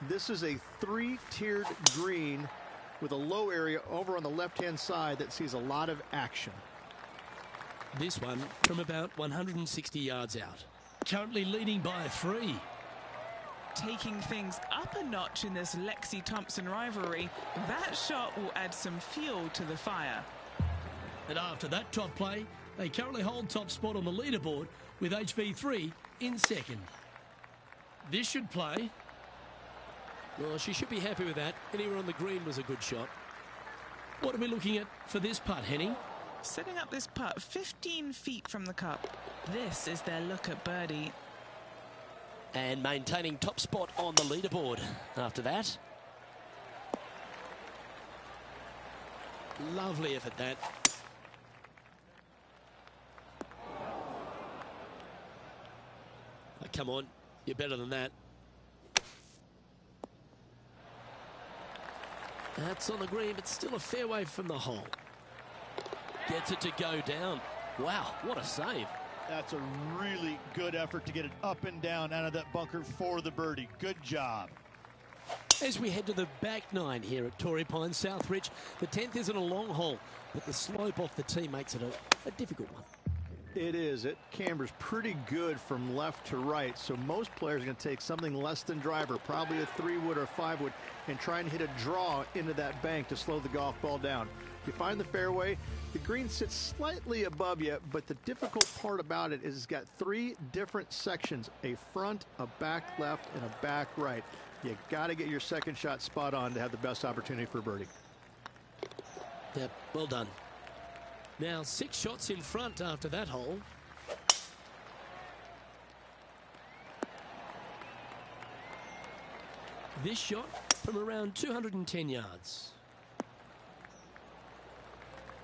This is a 3-tiered green with a low area over on the left-hand side that sees a lot of action. This one from about 160 yards out. Currently leading by 3. Taking things up a notch in this Lexi-Thompson rivalry, that shot will add some fuel to the fire. And after that top play, they currently hold top spot on the leaderboard with HV3 in second. This should play. Well, she should be happy with that. Anywhere on the green was a good shot. What are we looking at for this putt, Henny? Setting up this putt 15 feet from the cup. This is their look at birdie. And maintaining top spot on the leaderboard after that. Lovely effort, that. Oh, come on, you're better than that. That's on the green, but still a fair way from the hole. Gets it to go down. Wow, what a save. That's a really good effort to get it up and down out of that bunker for the birdie. Good job. As we head to the back 9 here at Torrey Pines Southridge, the 10th isn't a long hole, but the slope off the tee makes it a difficult one. It is. It cambers pretty good from left to right, so most players are going to take something less than driver, probably a 3-wood or a 5-wood, and try and hit a draw into that bank to slow the golf ball down. You find the fairway, the green sits slightly above you, but the difficult part about it is it's got 3 different sections, a front, a back left, and a back right. You got to get your second shot spot on to have the best opportunity for birdie. Yep, well done. Now 6 shots in front after that hole. This shot from around 210 yards.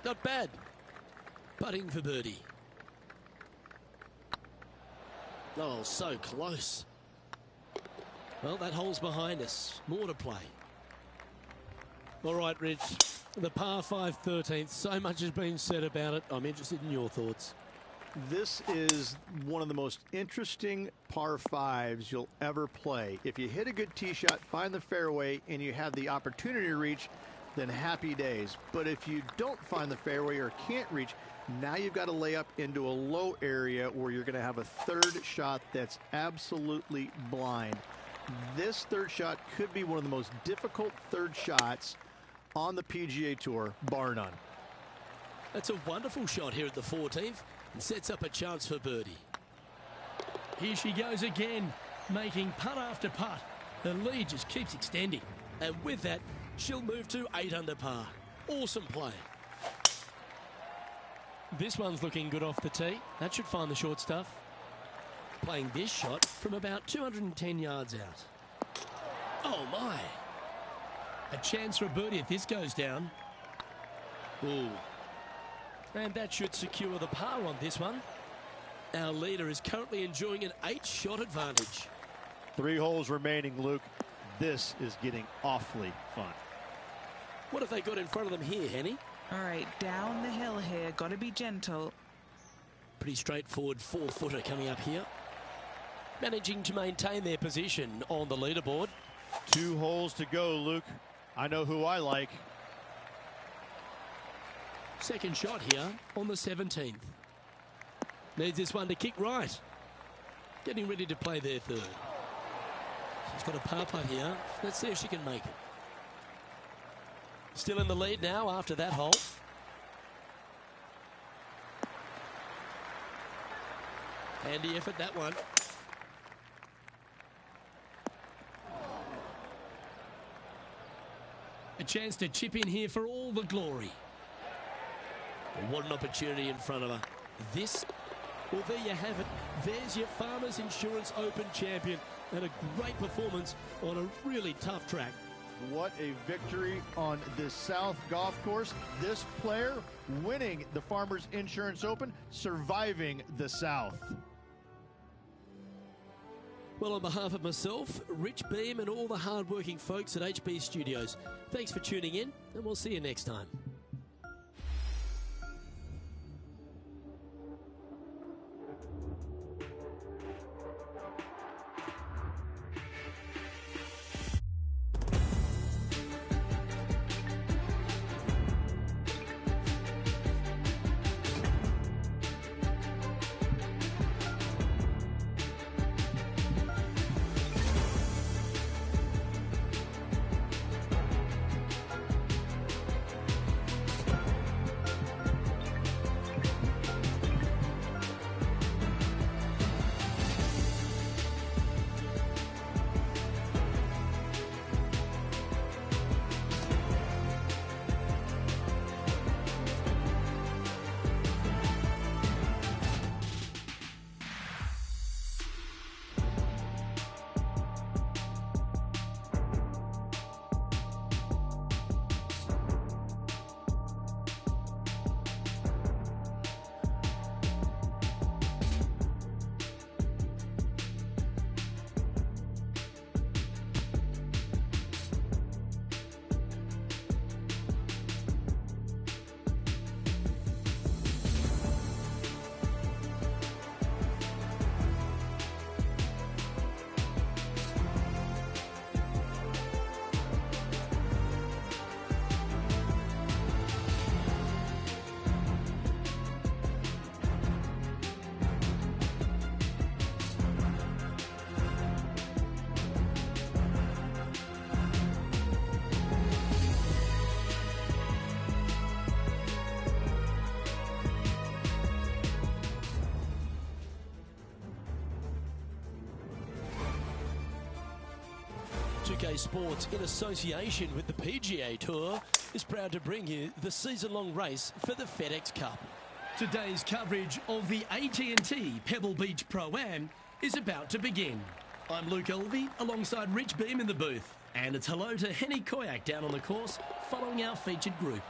Not bad. Putting for birdie. Oh, so close. Well, that hole's behind us. More to play. All right, Rich. The par 5 13th. So much has been said about it. I'm interested in your thoughts. This is one of the most interesting par 5s you'll ever play. If you hit a good tee shot, find the fairway, and you have the opportunity to reach, then happy days. But if you don't find the fairway or can't reach, now you've got to lay up into a low area where you're going to have a third shot that's absolutely blind. This third shot could be one of the most difficult third shots on the PGA Tour, bar none. That's a wonderful shot here at the 14th and sets up a chance for birdie. Here she goes again, making putt after putt. The lead just keeps extending. And with that, she'll move to 8 under par. Awesome play. This one's looking good off the tee. That should find the short stuff. Playing this shot from about 210 yards out. Oh, my. A chance for a birdie if this goes down. Ooh. And that should secure the par on this one. Our leader is currently enjoying an 8-shot advantage. 3 holes remaining, Luke. This is getting awfully fun. What have they got in front of them here, Henny? All right, down the hill here. Got to be gentle. Pretty straightforward 4-footer coming up here. Managing to maintain their position on the leaderboard. 2 holes to go, Luke. I know who I like. Second shot here on the 17th. Needs this one to kick right. Getting ready to play their third. She's got a par putt here. Let's see if she can make it. Still in the lead now after that hole. Handy effort, that one. A chance to chip in here for all the glory. What an opportunity in front of her. This, well, there you have it. There's your Farmers Insurance Open champion, and a great performance on a really tough track. What a victory on this South golf course. This player winning the Farmers Insurance Open, surviving the South. Well, on behalf of myself, Rich Beam, and all the hard-working folks at HB Studios, thanks for tuning in, and we'll see you next time. PGA Sports, in association with the PGA Tour, is proud to bring you the season-long race for the FedEx Cup. Today's coverage of the AT&T Pebble Beach Pro-Am is about to begin. I'm Luke Elvey, alongside Rich Beam in the booth. And it's hello to Henny Koyak down on the course, following our featured group.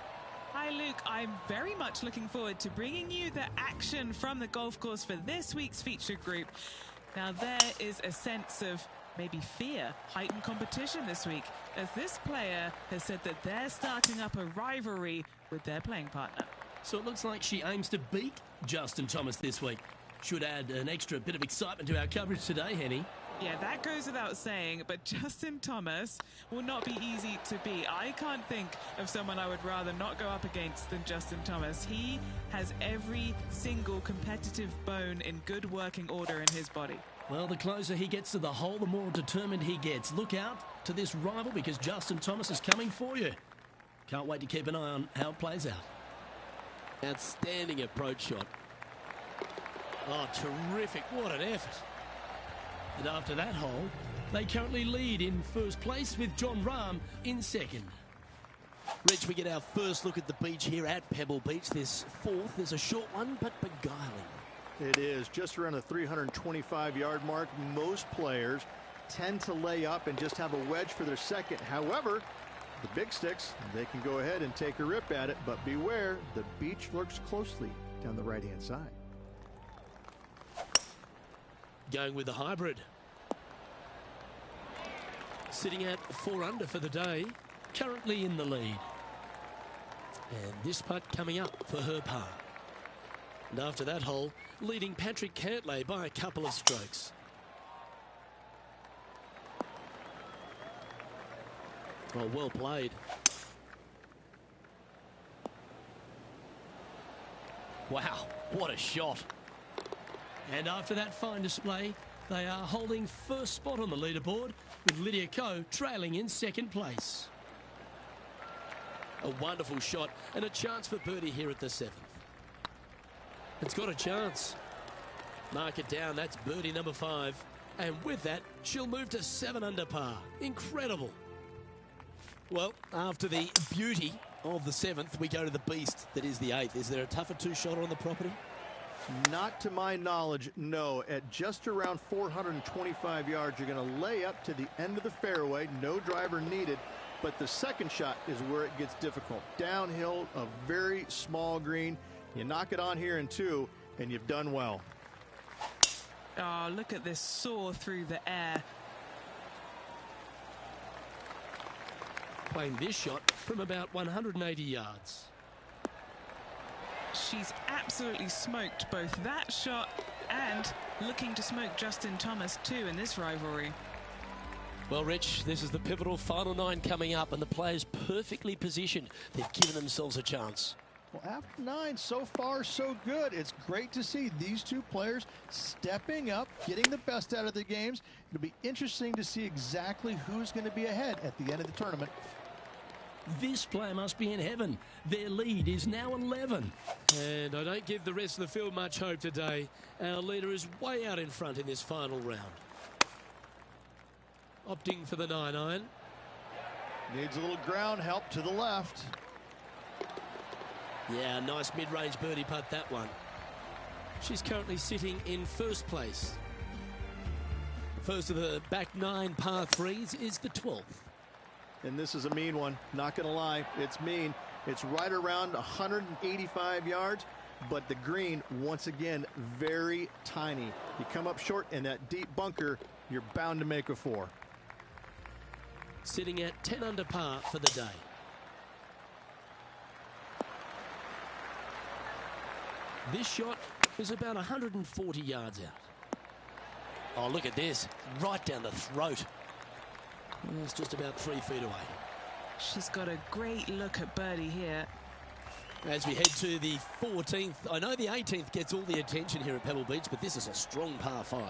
Hi Luke, I'm very much looking forward to bringing you the action from the golf course for this week's featured group. Now there is a sense of maybe fear, heightened competition this week, as this player has said that they're starting up a rivalry with their playing partner. So it looks like she aims to beat Justin Thomas this week. Should add an extra bit of excitement to our coverage today, Henny. Yeah, that goes without saying, but Justin Thomas will not be easy to beat. I can't think of someone I would rather not go up against than Justin Thomas. He has every single competitive bone in good working order in his body. Well, the closer he gets to the hole, the more determined he gets. Look out to this rival, because Justin Thomas is coming for you. Can't wait to keep an eye on how it plays out. Outstanding approach shot. Oh, terrific. What an effort. And after that hole, they currently lead in first place with John Rahm in second. Rich, we get our first look at the beach here at Pebble Beach. This fourth is a short one, but beguiling. It is just around the 325-yard mark. Most players tend to lay up and just have a wedge for their second. However, the big sticks, they can go ahead and take a rip at it, but beware, the beach lurks closely down the right-hand side. Going with the hybrid. Sitting at 4 under for the day. Currently in the lead. And this putt coming up for her par. And after that hole, leading Patrick Cantlay by a couple of strokes. Oh, well played. Wow, what a shot. And after that fine display, they are holding first spot on the leaderboard, with Lydia Ko trailing in second place. A wonderful shot and a chance for birdie here at the 7th. It's got a chance. Mark it down, that's birdie number 5. And with that, she'll move to 7 under par. Incredible. Well, after the beauty of the 7th, we go to the beast that is the 8th. Is there a tougher two-shotter on the property? Not to my knowledge, no. At just around 425 yards, you're going to lay up to the end of the fairway. No driver needed. But the second shot is where it gets difficult. Downhill, a very small green. You knock it on here in 2, and you've done well. Oh, look at this soar through the air. Playing this shot from about 180 yards. She's absolutely smoked both that shot and looking to smoke Justin Thomas too in this rivalry. Well, Rich, this is the pivotal final 9 coming up, and the players perfectly positioned. They've given themselves a chance. Well, after 9, so far so good. It's great to see these two players stepping up, getting the best out of the games. It'll be interesting to see exactly who's going to be ahead at the end of the tournament. This player must be in heaven. Their lead is now 11. And I don't give the rest of the field much hope today. Our leader is way out in front in this final round. Opting for the 9-iron. Needs a little ground help to the left. Yeah, nice mid-range birdie putt, that one. She's currently sitting in first place. First of the back 9 par 3s is the 12th. And this is a mean one, not going to lie. It's mean. It's right around 185 yards, but the green, once again, very tiny. You come up short in that deep bunker, you're bound to make a 4. Sitting at 10 under par for the day. This shot is about 140 yards out. Oh, look at this. Right down the throat. It's just about 3 feet away. She's got a great look at birdie here. As we head to the 14th, I know the 18th gets all the attention here at Pebble Beach, but this is a strong par 5.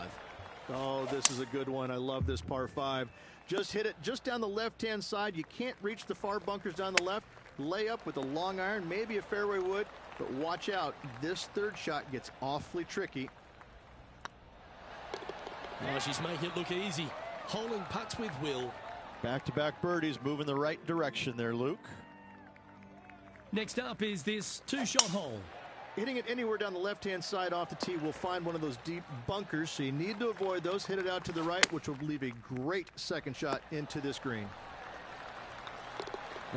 Oh, this is a good one. I love this par 5. Just hit it just down the left-hand side. You can't reach the far bunkers down the left. Lay up with a long iron, maybe a fairway wood, but watch out. This third shot gets awfully tricky. Oh, she's making it look easy. Holding putts with will. Back-to-back birdies moving the right direction there, Luke. Next up is this 2-shot hole. Hitting it anywhere down the left-hand side off the tee will find one of those deep bunkers, so you need to avoid those. Hit it out to the right, which will leave a great second shot into this green.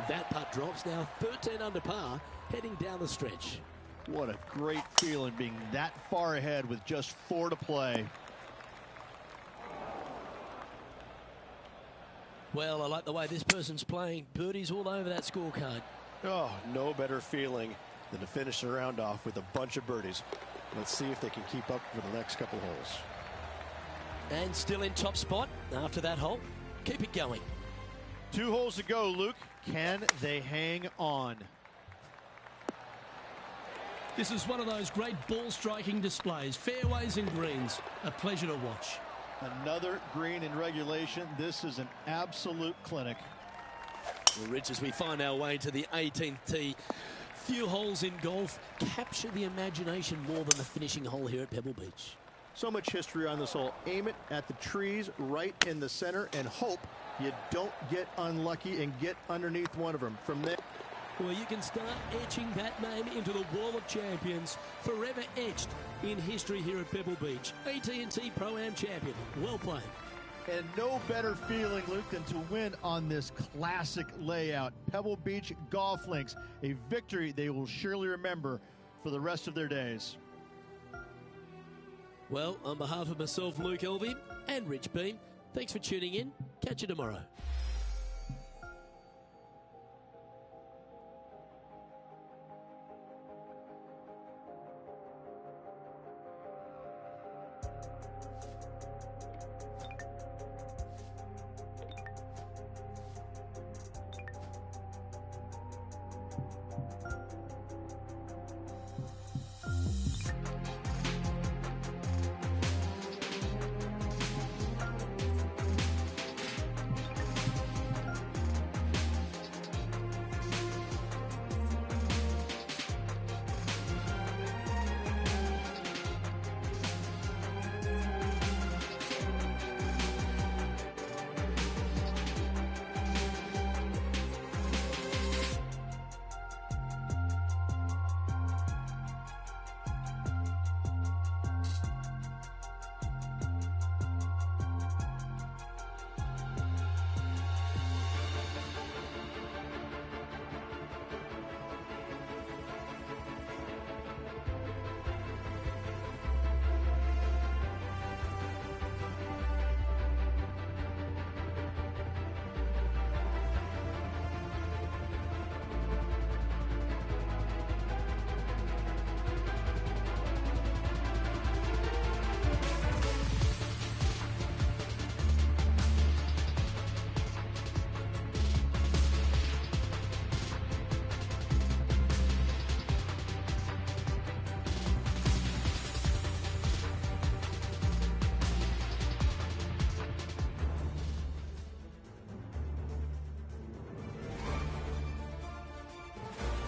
That putt drops now 13 under par, heading down the stretch. What a great feeling being that far ahead with just 4 to play. Well, I like the way this person's playing. Birdies all over that scorecard. Oh, no better feeling than to finish the round off with a bunch of birdies. Let's see if they can keep up for the next couple holes. And still in top spot after that hole. Keep it going. 2 holes to go, Luke. Can they hang on? This is one of those great ball striking displays. Fairways and greens. A pleasure to watch. Another green in regulation. This is an absolute clinic. Well, Rich, as we find our way to the 18th tee, few holes in golf capture the imagination more than the finishing hole here at Pebble Beach. So much history on this hole. Aim it at the trees right in the center and hope you don't get unlucky and get underneath one of them. From there, Well, you can start etching that name into the Wall of Champions, forever etched in history here at Pebble Beach. AT&T Pro-Am champion. Well played. And no better feeling, Luke, than to win on this classic layout. Pebble Beach Golf Links, a victory they will surely remember for the rest of their days. Well, on behalf of myself, Luke Elvey, and Rich Beam, thanks for tuning in. Catch you tomorrow.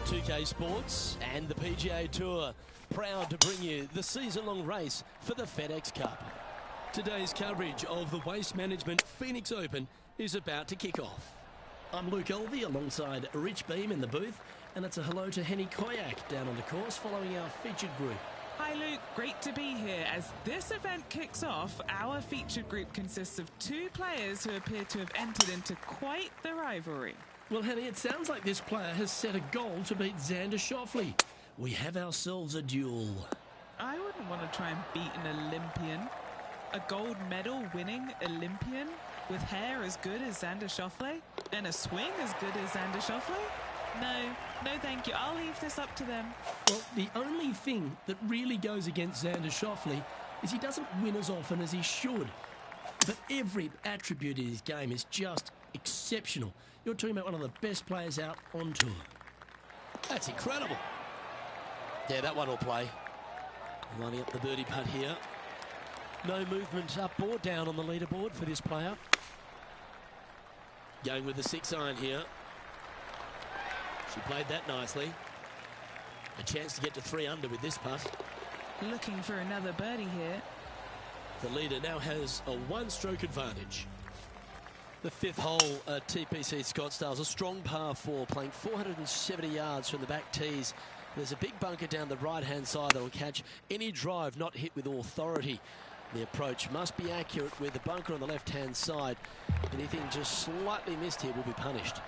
2K Sports and the PGA Tour, proud to bring you the season-long race for the FedEx Cup. Today's coverage of the Waste Management Phoenix Open is about to kick off. I'm Luke Elvey alongside Rich Beam in the booth, and it's a hello to Henny Koyak down on the course following our featured group. Hi Luke, great to be here. As this event kicks off, our featured group consists of two players who appear to have entered into quite the rivalry. Well, Henny, it sounds like this player has set a goal to beat Xander Schauffele. We have ourselves a duel. I wouldn't want to try and beat an Olympian. A gold medal winning Olympian with hair as good as Xander Schauffele and a swing as good as Xander Schauffele? No thank you. I'll leave this up to them. Well, the only thing that really goes against Xander Schauffele is he doesn't win as often as he should. But every attribute in his game is just exceptional. You're talking about one of the best players out on tour. That's incredible. Yeah, that one will play. Lining up the birdie putt here. No movement up or down on the leaderboard for this player. Going with the 6-iron here. She played that nicely. A chance to get to 3 under with this putt. Looking for another birdie here. The leader now has a 1-stroke advantage. The 5th hole at TPC Scottsdale is a strong par 4, playing 470 yards from the back tees. There's a big bunker down the right-hand side that will catch any drive not hit with authority. The approach must be accurate with the bunker on the left-hand side. Anything just slightly missed here will be punished.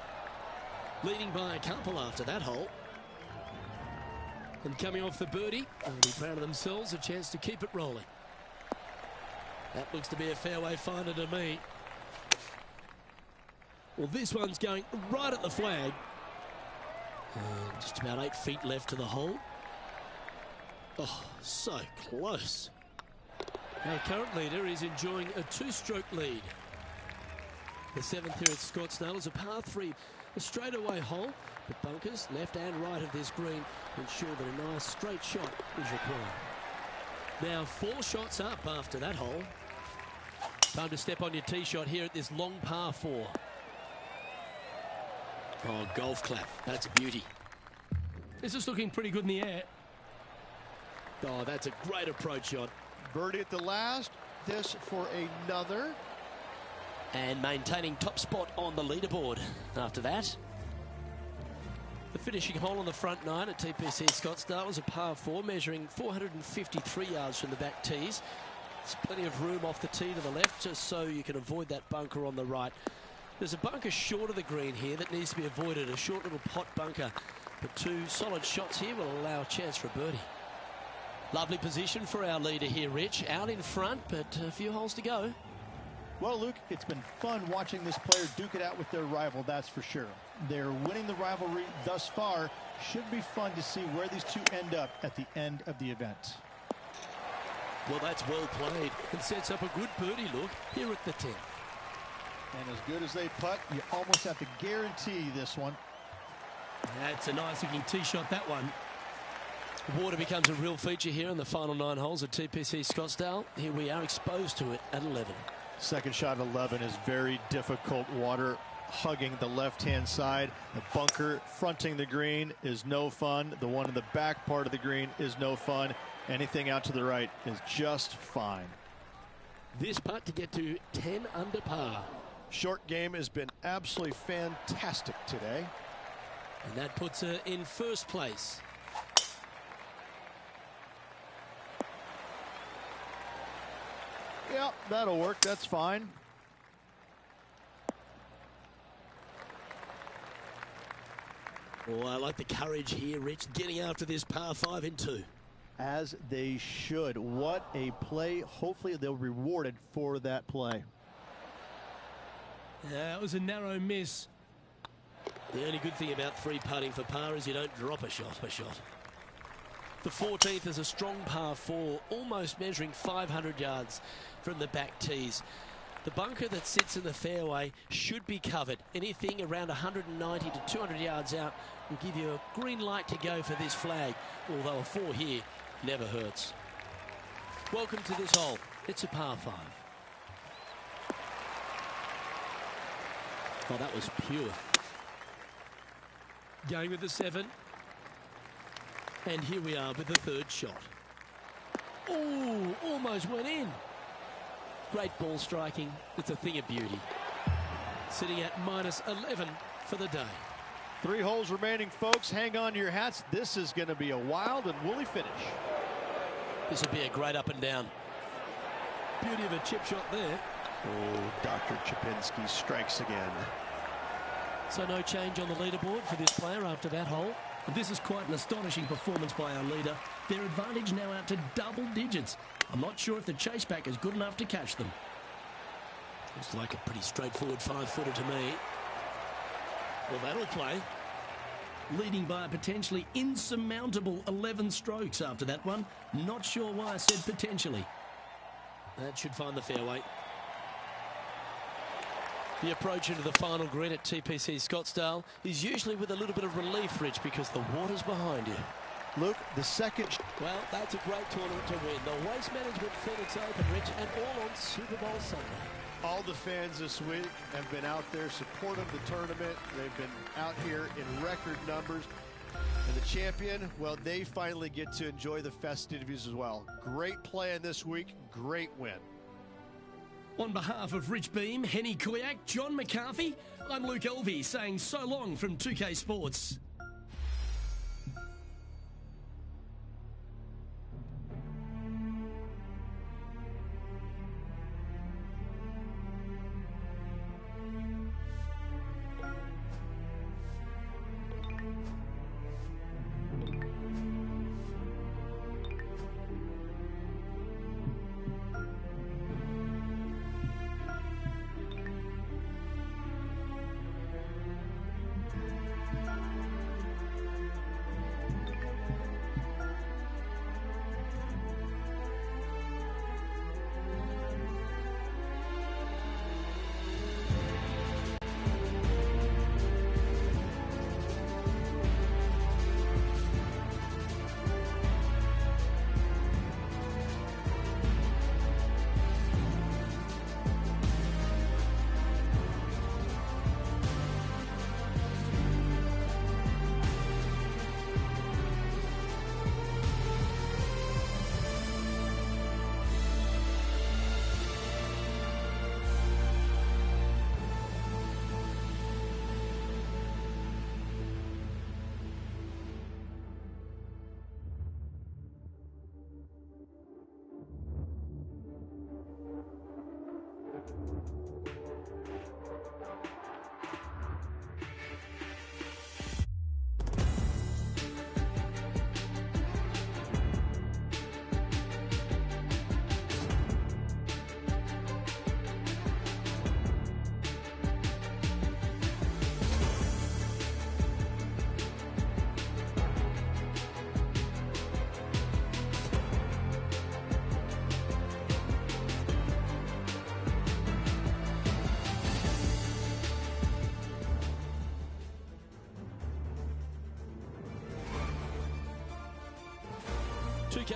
Leading by a couple after that hole. And coming off the birdie, they'll be proud of themselves, a chance to keep it rolling. That looks to be a fairway finder to me. Well, this one's going right at the flag. Just about 8 feet left to the hole. Oh, so close. Our current leader is enjoying a 2-stroke lead. The 7th here at Scottsdale is a par 3, a straightaway hole, but bunkers left and right of this green ensure that a nice straight shot is required. Now 4 shots up after that hole. Time to step on your tee shot here at this long par 4. Oh, golf clap. That's a beauty. This is looking pretty good in the air. Oh, that's a great approach shot. Birdie at the last. This for another. And maintaining top spot on the leaderboard after that. The finishing hole on the front 9 at TPC Scottsdale was a par 4, measuring 453 yards from the back tees. There's plenty of room off the tee to the left, just so you can avoid that bunker on the right. There's a bunker short of the green here that needs to be avoided, a short little pot bunker. But 2 solid shots here will allow a chance for a birdie. Lovely position for our leader here, Rich. Out in front, but a few holes to go. Well, Luke, it's been fun watching this player duke it out with their rival, that's for sure. They're winning the rivalry thus far. Should be fun to see where these two end up at the end of the event. Well, that's well played and sets up a good birdie look here at the 10th. And as good as they putt, you almost have to guarantee this one. That's a nice looking tee shot, that one. Water becomes a real feature here in the final 9 holes at TPC Scottsdale. Here we are exposed to it at 11. Second shot at 11 is very difficult. Water hugging the left-hand side. The bunker fronting the green is no fun. The one in the back part of the green is no fun. Anything out to the right is just fine. This putt to get to 10 under par. Short game has been absolutely fantastic today. And that puts her in first place. Yeah, that'll work. That's fine. Oh, I like the courage here, Rich, getting after this par 5 in 2. As they should. What a play. Hopefully they'll be rewarded for that play. Yeah, it was a narrow miss. The only good thing about 3 putting for par is you don't drop a shot. The 14th is a strong par 4, almost measuring 500 yards from the back tees. The bunker that sits in the fairway should be covered. Anything around 190 to 200 yards out will give you a green light to go for this flag, although a 4 here never hurts. Welcome to this hole. It's a par 5. Oh, that was pure. Going with the 7. And here we are with the third shot. Oh, almost went in. Great ball striking. It's a thing of beauty. Sitting at -11 for the day. 3 holes remaining, folks. Hang on to your hats. This is going to be a wild and woolly finish. This will be a great up and down. Beauty of a chip shot there. Oh, Dr. Chapinski strikes again. So no change on the leaderboard for this player after that hole. This is quite an astonishing performance by our leader. Their advantage now out to double digits. I'm not sure if the chase back is good enough to catch them. Looks like a pretty straightforward 5-footer to me. Well, that'll play. Leading by a potentially insurmountable 11 strokes after that one. Not sure why I said potentially. That should find the fairway. The approach into the final green at TPC Scottsdale is usually with a little bit of relief, Rich, because the water's behind you. Luke, the second... Well, that's a great tournament to win. The Waste Management Phoenix Open, Rich, and all on Super Bowl Sunday. All the fans this week have been out there supporting the tournament. They've been out here in record numbers. And the champion, well, they finally get to enjoy the festivities as well. Great play in this week. Great win. On behalf of Rich Beam, Henny Kuyak, John McCarthy, I'm Luke Elvey saying so long from 2K Sports.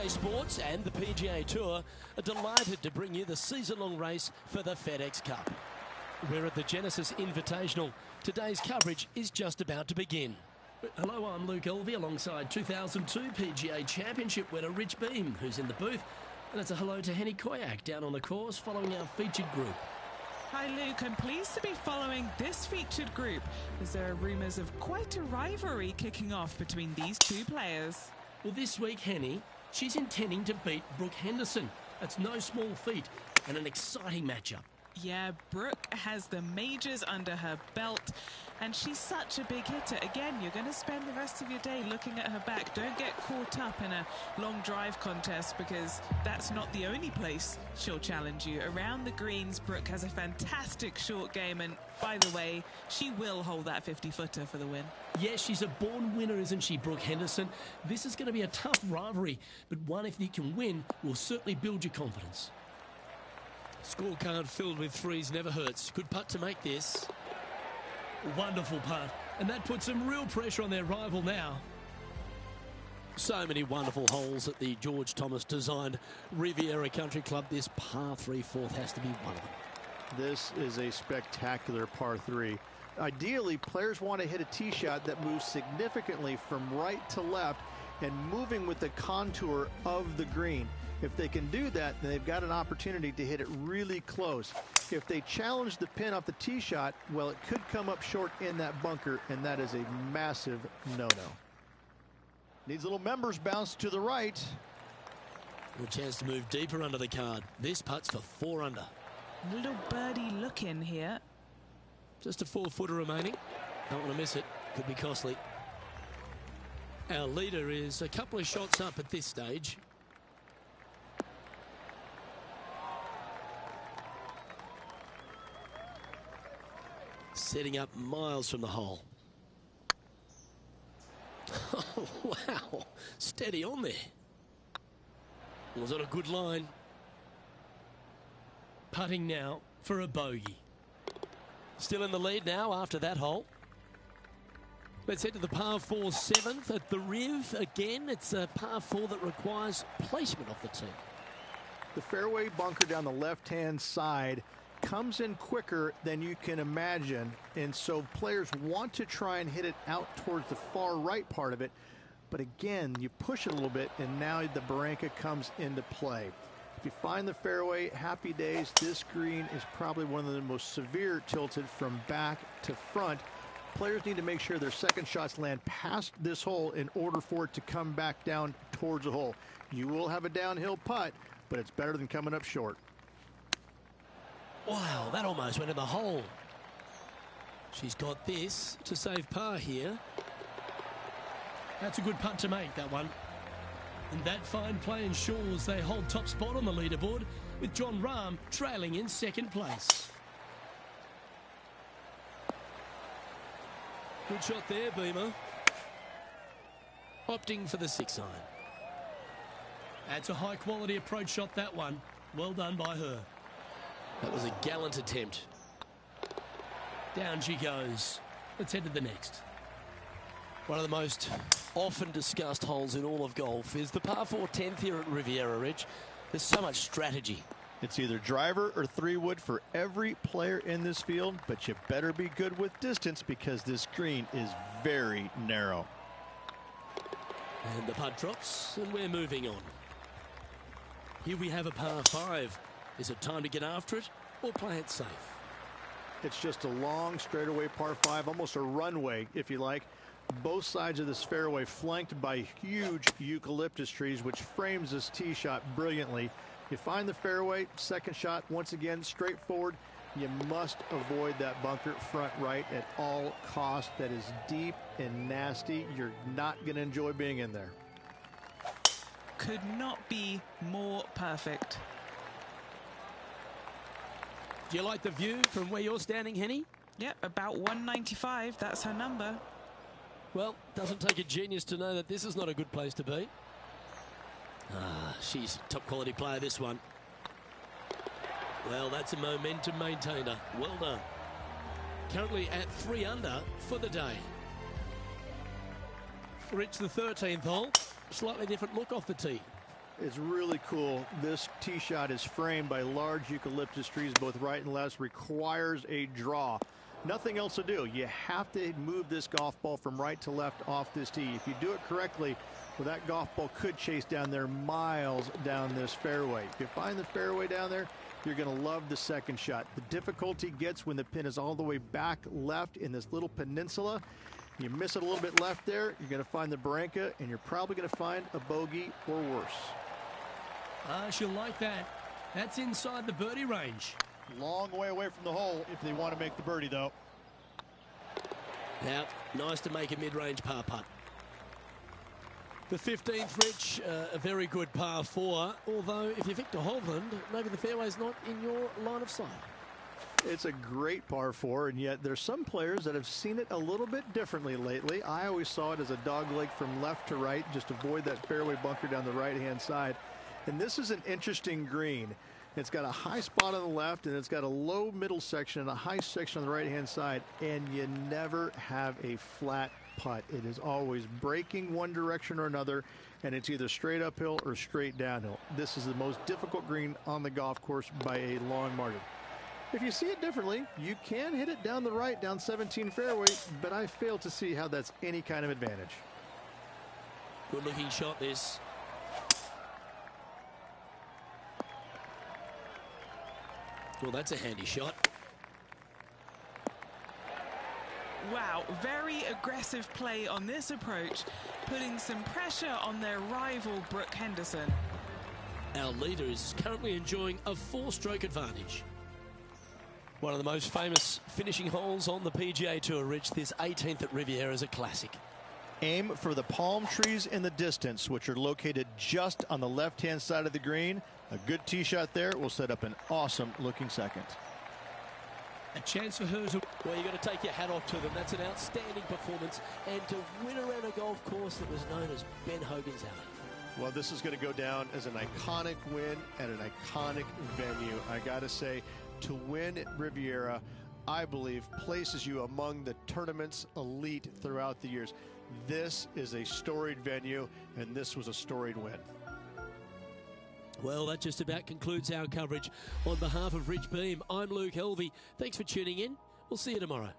Sports and the PGA Tour are delighted to bring you the season-long race for the FedEx Cup. We're at the Genesis Invitational. Today's coverage is just about to begin. Hello, I'm Luke Elvey alongside 2002 PGA Championship winner Rich Beam, who's in the booth. And it's a hello to Henny Kuyak down on the course following our featured group. Hi Luke, I'm pleased to be following this featured group as there are rumours of quite a rivalry kicking off between these two players. Well, this week, Henny, she's intending to beat Brooke Henderson. That's no small feat and an exciting matchup. Yeah, Brooke has the majors under her belt and she's such a big hitter. Again, you're going to spend the rest of your day looking at her back. Don't get caught up in a long drive contest because that's not the only place she'll challenge you. Around the greens, Brooke has a fantastic short game and, by the way, she will hold that 50-footer for the win. Yeah, she's a born winner, isn't she, Brooke Henderson? This is going to be a tough rivalry, but one if you can win will certainly build your confidence. Scorecard filled with threes never hurts. Good putt to make this. Wonderful putt. And that puts some real pressure on their rival now. So many wonderful holes at the George Thomas designed Riviera Country Club. This par 3 fourth has to be one of them. This is a spectacular par 3. Ideally, players want to hit a tee shot that moves significantly from right to left and moving with the contour of the green. If they can do that, then they've got an opportunity to hit it really close. If they challenge the pin off the tee shot, well, it could come up short in that bunker, and that is a massive no-no. Needs a little members bounce to the right. A chance to move deeper under the card. This putt's for 4 under. Little birdie look in here. Just a 4-footer remaining. Don't want to miss it. Could be costly. Our leader is a couple of shots up at this stage. Setting up miles from the hole. Oh, wow. Steady on there. Was on a good line. Putting now for a bogey. Still in the lead now after that hole. Let's head to the par 4 7th at the Riv. Again, it's a par 4 that requires placement off the tee. The fairway bunker down the left-hand side comes in quicker than you can imagine, and so players want to try and hit it out towards the far right part of it. But again, you push it a little bit, and now the barranca comes into play. If you find the fairway, happy days. This green is probably one of the most severe tilted from back to front. Players need to make sure their second shots land past this hole in order for it to come back down towards the hole. You will have a downhill putt, but it's better than coming up short. Wow, that almost went in the hole. She's got this to save par here. That's a good putt to make, that one. And that fine play ensures they hold top spot on the leaderboard, with Jon Rahm trailing in second place. Good shot there, Beamer. Opting for the 6 iron. That's a high-quality approach shot, that one. Well done by her. That was a gallant attempt. Down she goes. Let's head to the next. One of the most often discussed holes in all of golf is the par 4 10th here at Riviera Ridge. There's so much strategy. It's either driver or 3-wood for every player in this field, but you better be good with distance because this green is very narrow. And the putt drops, and we're moving on. Here we have a par 5. Is it time to get after it or play it safe? It's just a long straightaway par 5, almost a runway, if you like. Both sides of this fairway flanked by huge eucalyptus trees, which frames this tee shot brilliantly. You find the fairway, second shot, once again, straightforward. You must avoid that bunker front right at all costs. That is deep and nasty. You're not going to enjoy being in there. Could not be more perfect. Do you like the view from where you're standing, Henny? Yep, about 195. That's her number. Well, doesn't take a genius to know that this is not a good place to be. She's a top quality player, this one. Well, that's a momentum maintainer. Well done. Currently at 3 under for the day. Reach the 13th hole. Slightly different look off the tee. It's really cool. This tee shot is framed by large eucalyptus trees, both right and left. Requires a draw. Nothing else to do. You have to move this golf ball from right to left off this tee. If you do it correctly, well, that golf ball could chase down there miles down this fairway. If you find the fairway down there, you're going to love the second shot. The difficulty gets when the pin is all the way back left in this little peninsula. You miss it a little bit left there, you're going to find the barranca, and you're probably going to find a bogey or worse. She'll like that. That's inside the birdie range. Long way away from the hole if they want to make the birdie, though. Now, nice to make a mid-range par putt. The 15th, Rich, a very good par 4, although if you're Victor Hovland, maybe the fairway's not in your line of sight. It's a great par 4, and yet there's some players that have seen it a little bit differently lately. I always saw it as a dogleg from left to right, just avoid that fairway bunker down the right-hand side. And this is an interesting green. It's got a high spot on the left, and it's got a low middle section and a high section on the right-hand side, and you never have a flat putt. It is always breaking one direction or another, and it's either straight uphill or straight downhill. This is the most difficult green on the golf course by a long margin. If you see it differently, you can hit it down the right, down 17 fairway, but I fail to see how that's any kind of advantage. Good looking shot this. Well, that's a handy shot. Wow, very aggressive play on this approach, putting some pressure on their rival Brooke Henderson. Our leader is currently enjoying a 4-stroke advantage. One of the most famous finishing holes on the PGA Tour, Rich. This 18th at Riviera is a classic. Aim for the palm trees in the distance, which are located just on the left-hand side of the green. A good tee shot there will set up an awesome-looking second. A chance for her to... Well, you've got to take your hat off to them. That's an outstanding performance. And to win around a golf course that was known as Ben Hogan's Alley. Well, this is going to go down as an iconic win at an iconic venue. I got to say, to win at Riviera, I believe, places you among the tournament's elite throughout the years. This is a storied venue, and this was a storied win. Well, that just about concludes our coverage. On behalf of Rich Beam, I'm Luke Helvey. Thanks for tuning in. We'll see you tomorrow.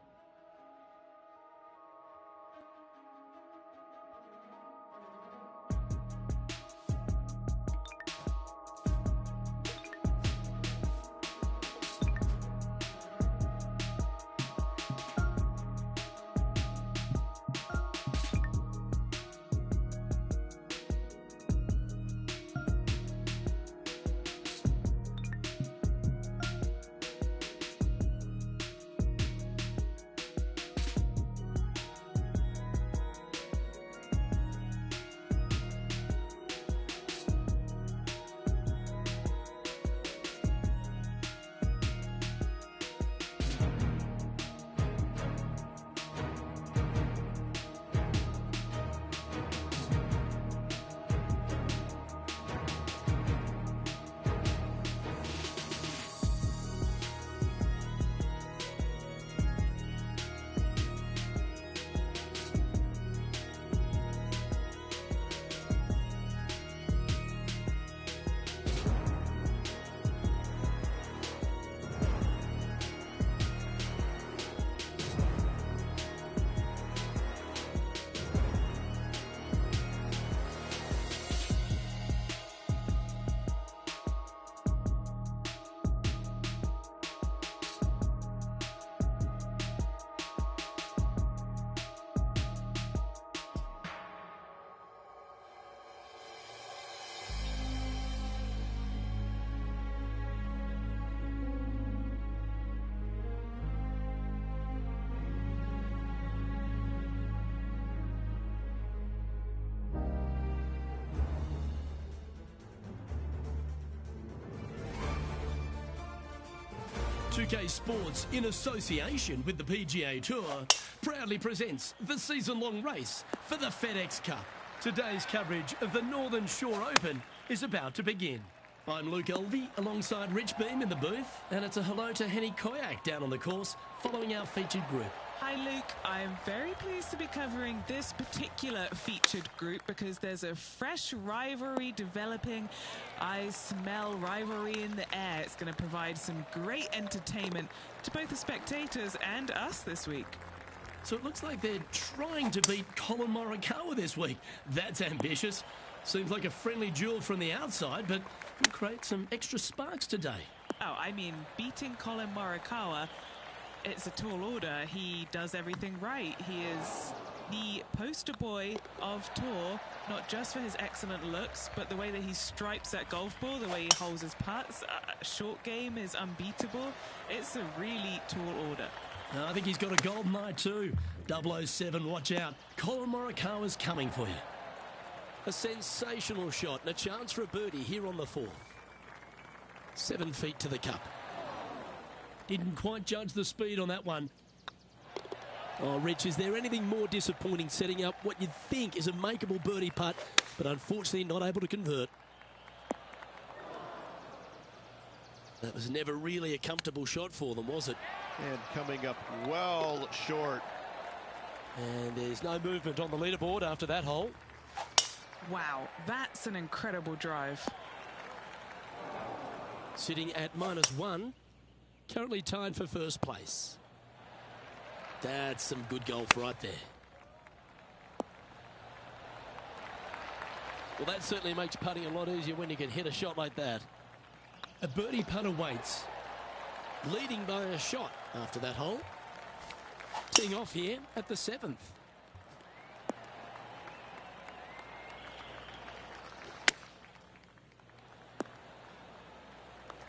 UK Sports, in association with the PGA Tour, proudly presents the season-long race for the FedEx Cup. Today's coverage of the Northern Shore Open is about to begin. I'm Luke Elvey, alongside Rich Beam in the booth, and it's a hello to Henny Koyak down on the course, following our featured group. Hi Luke, I am very pleased to be covering this particular featured group because there's a fresh rivalry developing. I smell rivalry in the air. It's going to provide some great entertainment to both the spectators and us this week. So it looks like they're trying to beat Colin Morikawa this week. That's ambitious. Seems like a friendly duel from the outside, but will create some extra sparks today. Oh, I mean, beating Colin Morikawa, it's a tall order. He does everything right. He is the poster boy of tour, not just for his excellent looks, but the way that he stripes that golf ball, the way he holds his putts. Short game is unbeatable. It's a really tall order. I think he's got a golden eye too. 007, watch out. Colin Morikawa's coming for you. A sensational shot and a chance for a birdie here on the fourth. 7 feet to the cup. Didn't quite judge the speed on that one. Oh, Rich, is there anything more disappointing setting up what you'd think is a makeable birdie putt, but unfortunately not able to convert? That was never really a comfortable shot for them, was it? And coming up well short. And there's no movement on the leaderboard after that hole. Wow, that's an incredible drive. Sitting at -1. Currently tied for first place. That's some good golf right there. Well, that certainly makes putting a lot easier when you can hit a shot like that. A birdie putt awaits. Leading by a shot after that hole. Teeing off here at the 7th.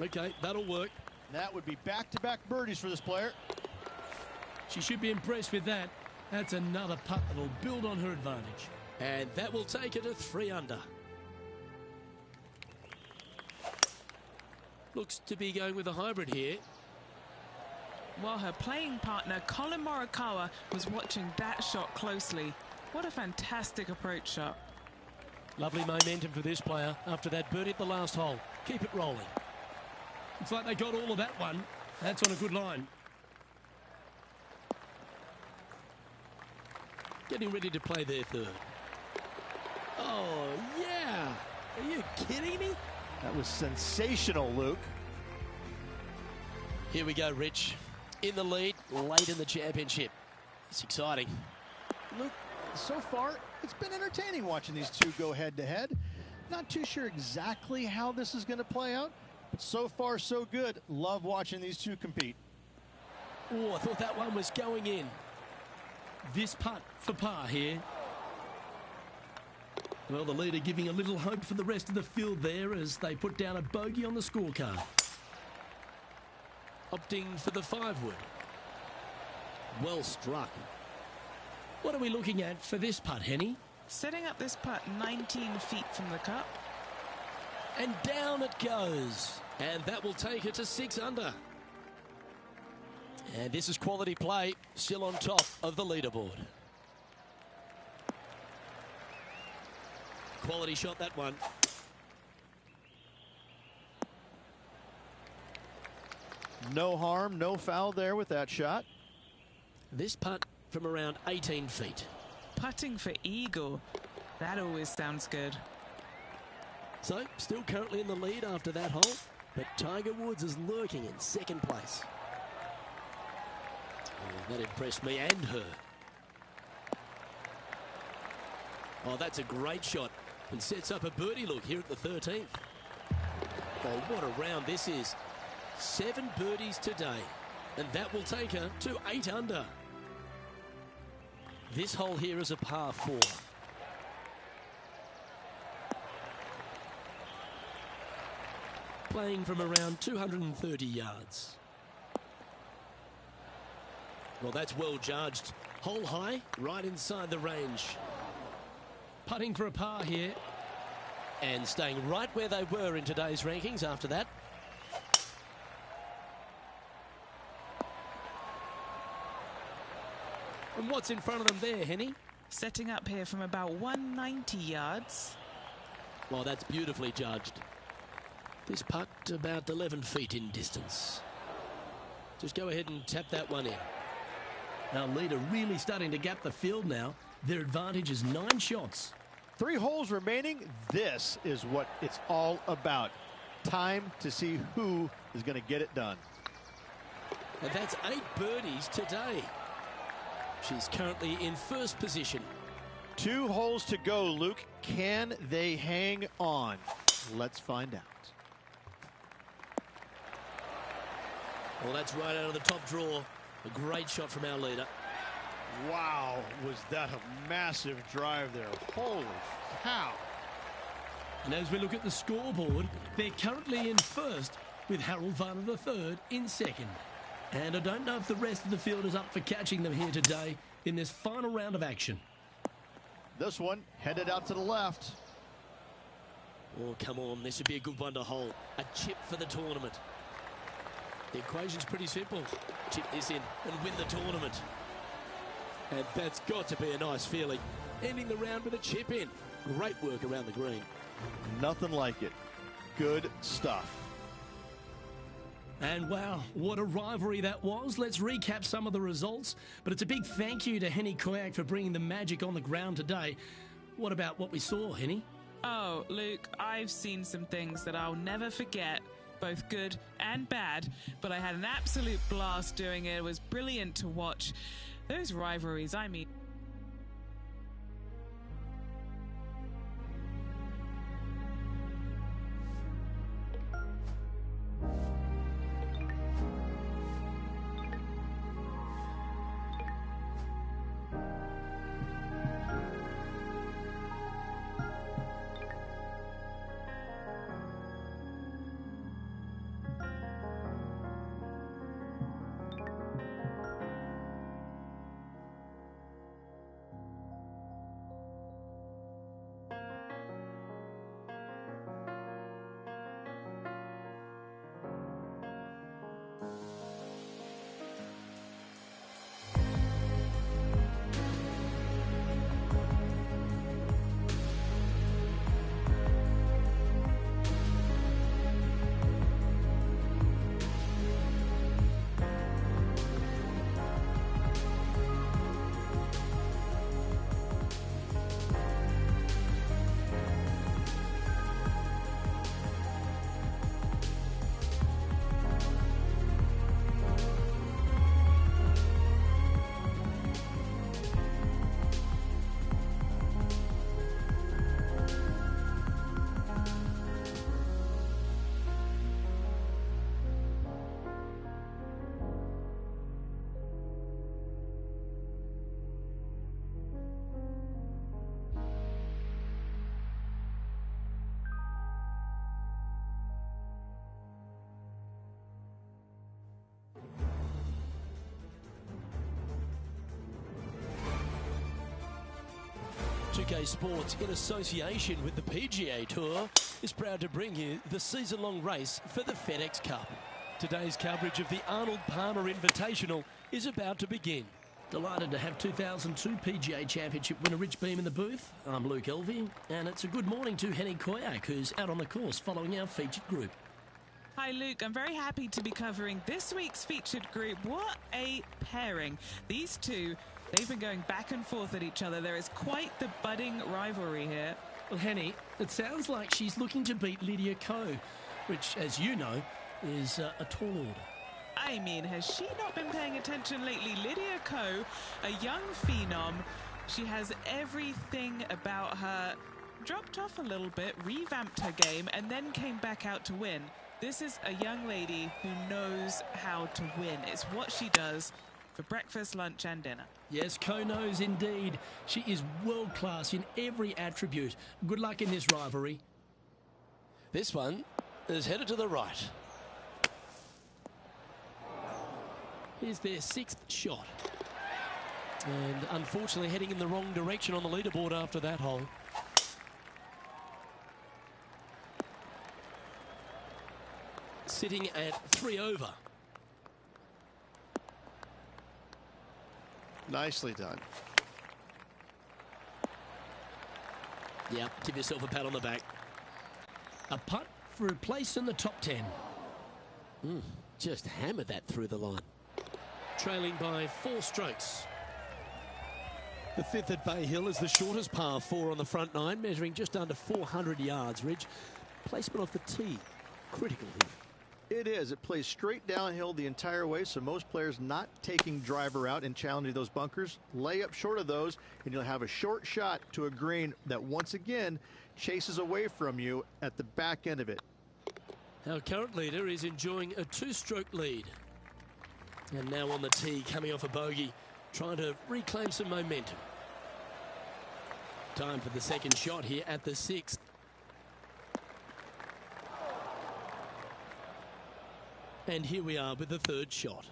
Okay, that'll work. That would be back-to-back birdies for this player. She should be impressed with that. That's another putt that'll build on her advantage. And that will take her to 3 under. Looks to be going with a hybrid here. While her playing partner, Colin Morikawa, was watching that shot closely. What a fantastic approach shot. Lovely momentum for this player after that birdie at the last hole. Keep it rolling. Looks like they got all of that one. That's on a good line. Getting ready to play their 3rd. Oh, yeah. Are you kidding me? That was sensational, Luke. Here we go, Rich. In the lead, late in the championship. It's exciting. Luke, so far, it's been entertaining watching these two go head-to-head. Not too sure exactly how this is going to play out, but so far, so good. Love watching these two compete. Oh, I thought that one was going in. This putt for par here. Well, the leader giving a little hope for the rest of the field there as they put down a bogey on the scorecard. Opting for the 5-wood. Well struck. What are we looking at for this putt, Henny? Setting up this putt 19 feet from the cup. And down it goes. And that will take her to 6 under. And this is quality play, still on top of the leaderboard. Quality shot, that one. No harm, no foul there with that shot. This putt from around 18 feet. Putting for eagle. That always sounds good. So, still currently in the lead after that hole, but Tiger Woods is lurking in 2nd place. Oh, that impressed me and her. Oh, that's a great shot and sets up a birdie look here at the 13th. Oh, what a round this is. 7 birdies today, and that will take her to 8 under. This hole here is a par 4. Playing from around 230 yards. Well, that's well judged. Hole high, right inside the range. Putting for a par here. And staying right where they were in today's rankings after that. And what's in front of them there, Henny? Setting up here from about 190 yards. Well, that's beautifully judged. This putt about 11 feet in distance. Just go ahead and tap that one in. Our leader really starting to gap the field now. Their advantage is 9 shots. 3 holes remaining. This is what it's all about. Time to see who is going to get it done. And that's 8 birdies today. She's currently in 1st position. 2 holes to go, Luke. Can they hang on? Let's find out. Well, that's right out of the top drawer. A great shot from our leader. Wow, was that a massive drive there. Holy cow. And as we look at the scoreboard, they're currently in 1st with Harold Varner III in 2nd. And I don't know if the rest of the field is up for catching them here today in this final round of action. This one headed out to the left. Oh, come on. This would be a good one to hold. A chip for the tournament. The equation's pretty simple. Chip this in and win the tournament. And that's got to be a nice feeling. Ending the round with a chip in. Great work around the green. Nothing like it. Good stuff. And wow, what a rivalry that was. Let's recap some of the results. But it's a big thank you to Henny Koyak for bringing the magic on the ground today. What about what we saw, Henny? Oh, Luke, I've seen some things that I'll never forget, both good and bad, but I had an absolute blast doing it. It was brilliant to watch. Those rivalries, I mean... 2K Sports, in association with the PGA Tour, is proud to bring you the season-long race for the FedEx Cup. Today's coverage of the Arnold Palmer Invitational is about to begin. Delighted to have 2002 PGA Championship winner Rich Beem in the booth. I'm Luke Elvey, and it's a good morning to Henny Koyak, who's out on the course following our featured group. Hi Luke, I'm very happy to be covering this week's featured group. What a pairing. These two, they've been going back and forth at each other. There is quite the budding rivalry here. Well, Henny, it sounds like she's looking to beat Lydia Ko, which, as you know, is a tall order. I mean, has she not been paying attention lately? Lydia Ko, a young phenom. She has everything about her. Dropped off a little bit, revamped her game, and then came back out to win. This is a young lady who knows how to win. It's what she does for breakfast, lunch, and dinner. Yes, Ko knows indeed. She is world-class in every attribute. Good luck in this rivalry. This one is headed to the right. Here's their sixth shot. And unfortunately heading in the wrong direction on the leaderboard after that hole. Sitting at 3 over. Nicely done. Yeah, give yourself a pat on the back. A putt for a place in the top 10. Just hammered that through the line. Trailing by 4 strokes. The fifth at Bay Hill is the shortest par 4 on the front 9, measuring just under 400 yards, Ridge. Placement off the tee, critical here. It is. It plays straight downhill the entire way, so most players not taking driver out and challenging those bunkers. Lay up short of those, and you'll have a short shot to a green that once again chases away from you at the back end of it. Our current leader is enjoying a 2-stroke lead. And now on the tee, coming off a bogey, trying to reclaim some momentum. Time for the second shot here at the 6th. And here we are with the third shot.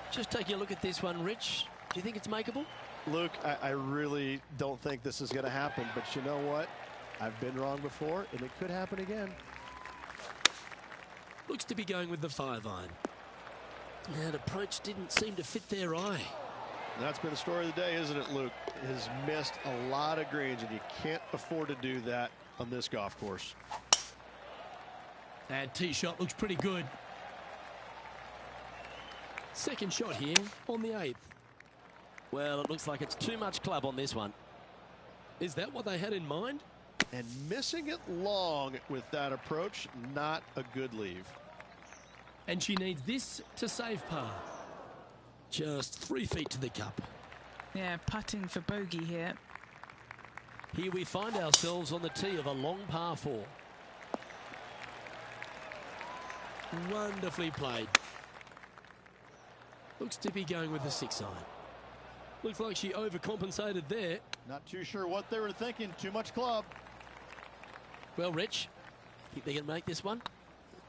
Just taking a look at this one, Rich. Do you think it's makeable? Luke, I really don't think this is going to happen, but you know what? I've been wrong before, and it could happen again. Looks to be going with the 5-iron. That approach didn't seem to fit their eye. That's been the story of the day, isn't it, Luke? Has missed a lot of greens, and you can't afford to do that on this golf course. That tee shot looks pretty good. Second shot here on the 8th. Well, it looks like it's too much club on this one. Is that what they had in mind? And missing it long with that approach, not a good leave. And she needs this to save par. Just 3 feet to the cup. Yeah, putting for bogey here. Here we find ourselves on the tee of a long par 4. Wonderfully played. Looks to be going with the 6-iron. Looks like she overcompensated there. Not too sure what they were thinking. Too much club. Well, Rich, think they can make this one?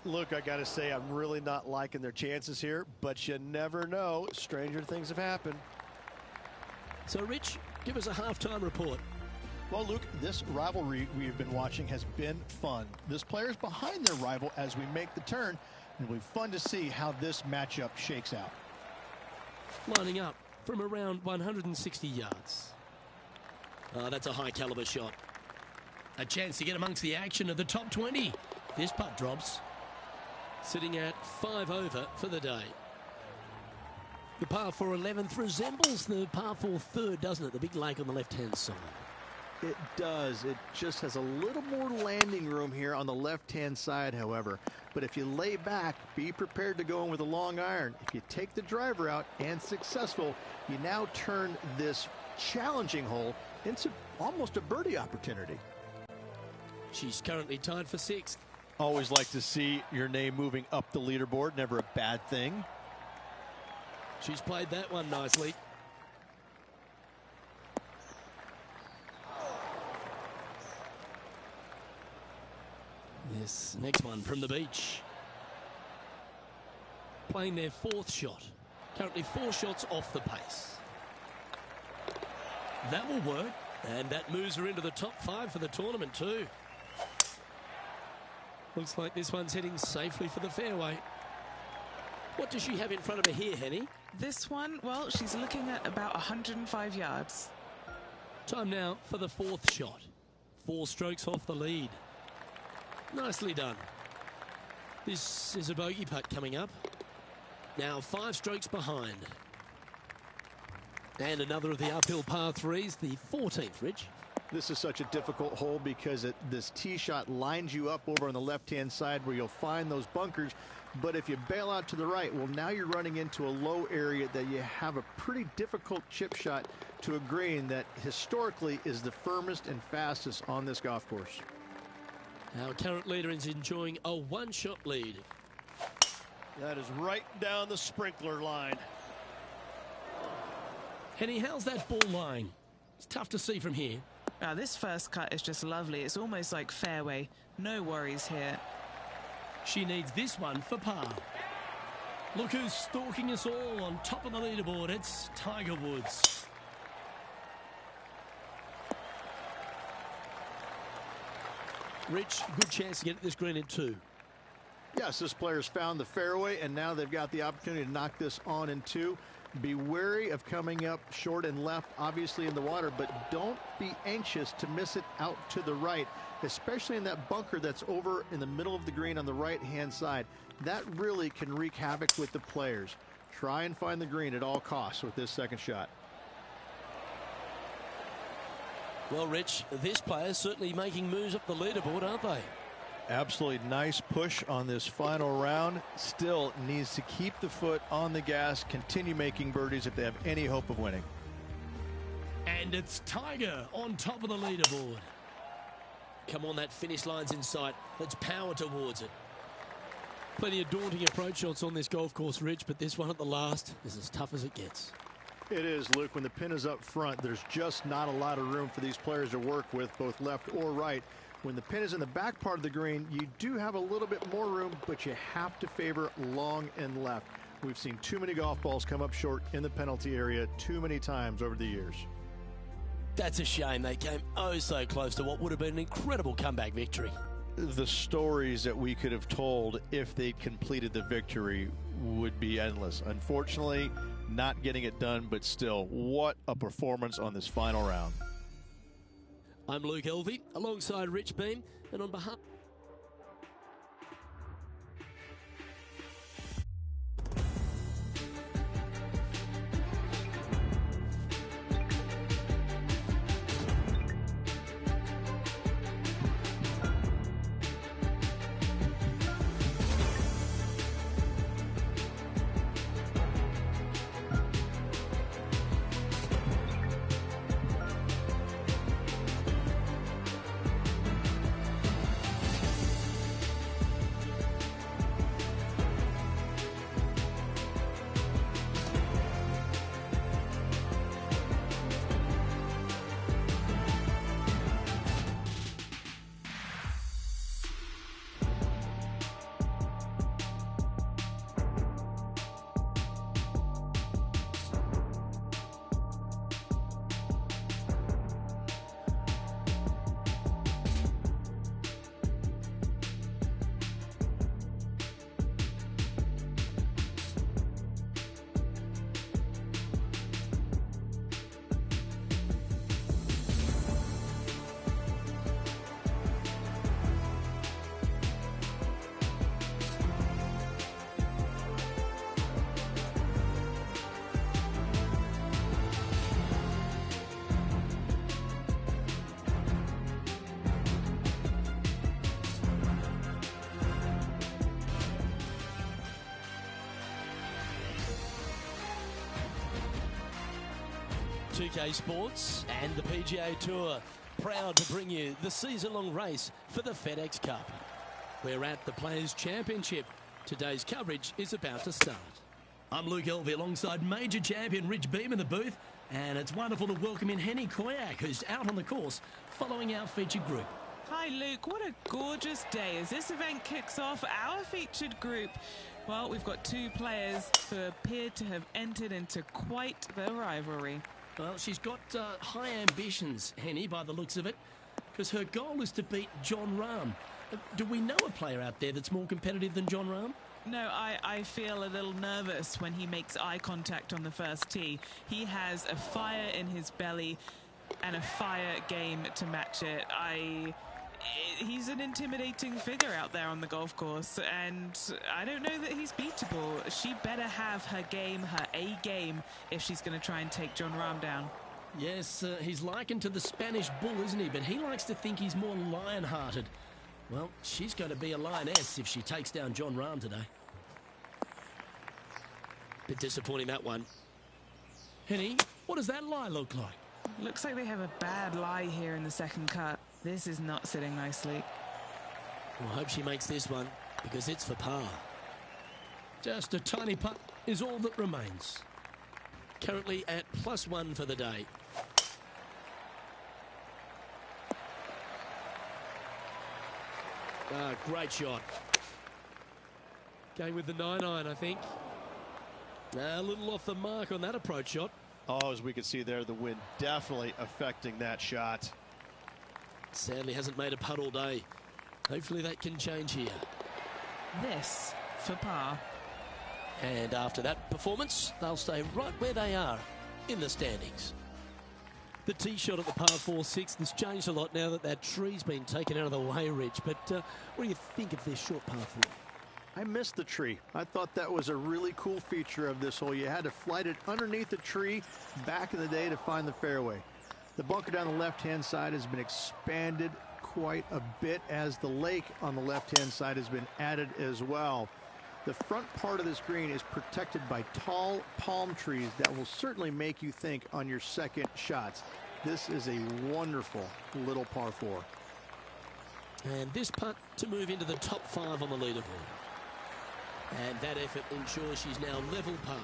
Look, I got to say, I'm really not liking their chances here, but you never know. Stranger things have happened. So, Rich, give us a halftime report. Well, Luke, this rivalry we have been watching has been fun. This player's behind their rival as we make the turn, and it'll be fun to see how this matchup shakes out. Lining up from around 160 yards. Oh, that's a high caliber shot. A chance to get amongst the action of the top 20. This putt drops. Sitting at 5 over for the day. The par 4 11th resembles the par 4 third, doesn't it? The big lake on the left-hand side. It does. It just has a little more landing room here on the left-hand side, however. But if you lay back, be prepared to go in with a long iron. If you take the driver out and successful, you now turn this challenging hole into almost a birdie opportunity. She's currently tied for 6th. Always like to see your name moving up the leaderboard. Never a bad thing. She's played that one nicely. This next one from the beach. Playing their 4th shot. Currently 4 shots off the pace. That will work. And that moves her into the top 5 for the tournament too. Looks like this one's heading safely for the fairway. What does she have in front of her here, Henny? This one, well, she's looking at about 105 yards. Time now for the 4th shot. 4 strokes off the lead. Nicely done. This is a bogey putt coming up. Now 5 strokes behind. And another of the uphill par 3s, the 14th, Rich. This is such a difficult hole because this tee shot lines you up over on the left-hand side where you'll find those bunkers. But if you bail out to the right, well, now you're running into a low area that you have a pretty difficult chip shot to a green that historically is the firmest and fastest on this golf course. Our current leader is enjoying a 1-shot lead. That is right down the sprinkler line. Henny, how's that ball lying? It's tough to see from here. Now, this first cut is just lovely. It's almost like fairway. No worries here. She needs this one for par. Look who's stalking us all on top of the leaderboard. It's Tiger Woods. Rich, good chance to get this green in 2. Yes, this player's found the fairway, and now they've got the opportunity to knock this on in 2. Be wary of coming up short and left, obviously in the water, but don't be anxious to miss it out to the right, especially in that bunker that's over in the middle of the green on the right-hand side. That really can wreak havoc with the players. Try and find the green at all costs with this second shot. Well, Rich, this player's certainly making moves up the leaderboard, aren't they? Absolutely nice push on this final round. Still needs to keep the foot on the gas, continue making birdies if they have any hope of winning. And it's Tiger on top of the leaderboard. Come on, that finish line's in sight. Let's power towards it. Plenty of daunting approach shots on this golf course, Rich, but this one at the last is as tough as it gets. It is, Luke. When the pin is up front, there's just not a lot of room for these players to work with, both left or right. When the pin is in the back part of the green, you do have a little bit more room, but you have to favor long and left. We've seen too many golf balls come up short in the penalty area too many times over the years. That's a shame. They came oh so close to what would have been an incredible comeback victory. The stories that we could have told if they'd completed the victory would be endless. Unfortunately, not getting it done, but still, what a performance on this final round. I'm Luke Elvey, alongside Rich Beam, and on behalf... PGA Sports and the PGA Tour proud to bring you the season-long race for the FedEx Cup. We're at the Players' Championship. Today's coverage is about to start. I'm Luke Elvey alongside major champion Rich Beam in the booth, and it's wonderful to welcome in Henny Koyak, who's out on the course following our featured group. Hi Luke, what a gorgeous day as this event kicks off our featured group. Well, we've got 2 players who appear to have entered into quite the rivalry. Well, she's got high ambitions, Henny, by the looks of it, because her goal is to beat Jon Rahm. Do we know a player out there that's more competitive than Jon Rahm? No, I feel a little nervous when he makes eye contact on the first tee. He has a fire in his belly and a fire game to match it. He's an intimidating figure out there on the golf course, and I don't know that he's beatable. She better have her game, her A game, if she's going to try and take Jon Rahm down. Yes, he's likened to the Spanish bull, isn't he? But he likes to think he's more lion-hearted. Well, she's going to be a lioness if she takes down Jon Rahm today. Bit disappointing, that one. Henny, what does that lie look like? Looks like they have a bad lie here in the second cut. This is not sitting nicely. Well, I hope she makes this one, because it's for par. Just a tiny putt is all that remains. Currently at +1 for the day. Ah, great shot. Going with the 9-iron, I think. A little off the mark on that approach shot. Oh, as we can see there, the wind definitely affecting that shot. Sadly hasn't made a putt all day. Hopefully that can change here. This for par. And after that performance, they'll stay right where they are in the standings. The tee shot at the par 4-6 has changed a lot now that that tree's been taken out of the way, Rich. But what do you think of this short par 4? I missed the tree. I thought that was a really cool feature of this hole. You had to flight it underneath the tree back in the day to find the fairway. The bunker down the left-hand side has been expanded quite a bit as the lake on the left-hand side has been added as well. The front part of this green is protected by tall palm trees that will certainly make you think on your second shots. This is a wonderful little par 4. And this putt to move into the top 5 on the leaderboard. And that effort ensures she's now level par.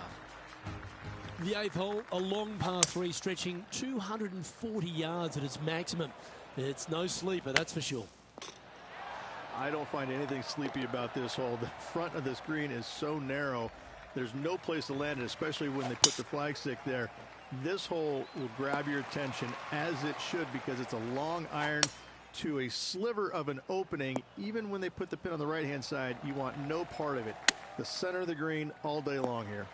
The 8th hole, a long par 3 stretching 240 yards at its maximum. It's no sleeper, that's for sure. I don't find anything sleepy about this hole. The front of this green is so narrow. There's no place to land it, especially when they put the flag stick there. This hole will grab your attention, as it should, because it's a long iron to a sliver of an opening. Even when they put the pin on the right-hand side, you want no part of it. The center of the green all day long here.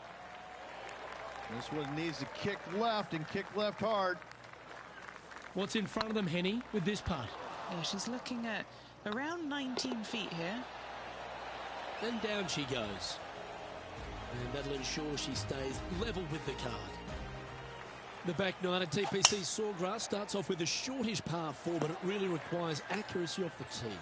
This one needs to kick left and kick left hard. What's in front of them, Henny, with this putt? Yeah, she's looking at around 19 feet here. Then down she goes. And that'll ensure she stays level with the card. The back 9 at TPC Sawgrass starts off with a shortish par 4, but it really requires accuracy off the tee.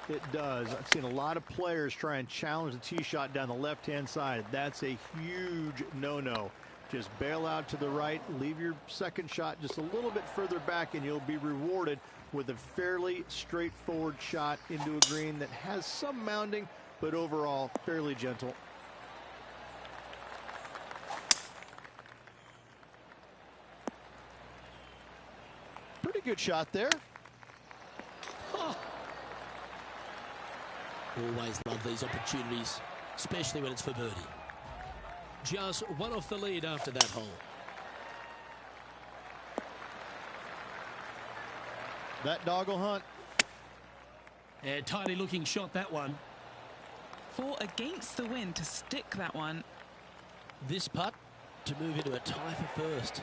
It does. I've seen a lot of players try and challenge the tee shot down the left-hand side. That's a huge no-no. Just bail out to the right, leave your second shot just a little bit further back, and you'll be rewarded with a fairly straightforward shot into a green that has some mounding, but overall fairly gentle. Pretty good shot there. Oh. Always love these opportunities, especially when it's for birdie. Just one off the lead after that hole. That dog will hunt. A tidy looking shot, that one. For against the wind to stick that one. This putt to move into a tie for first.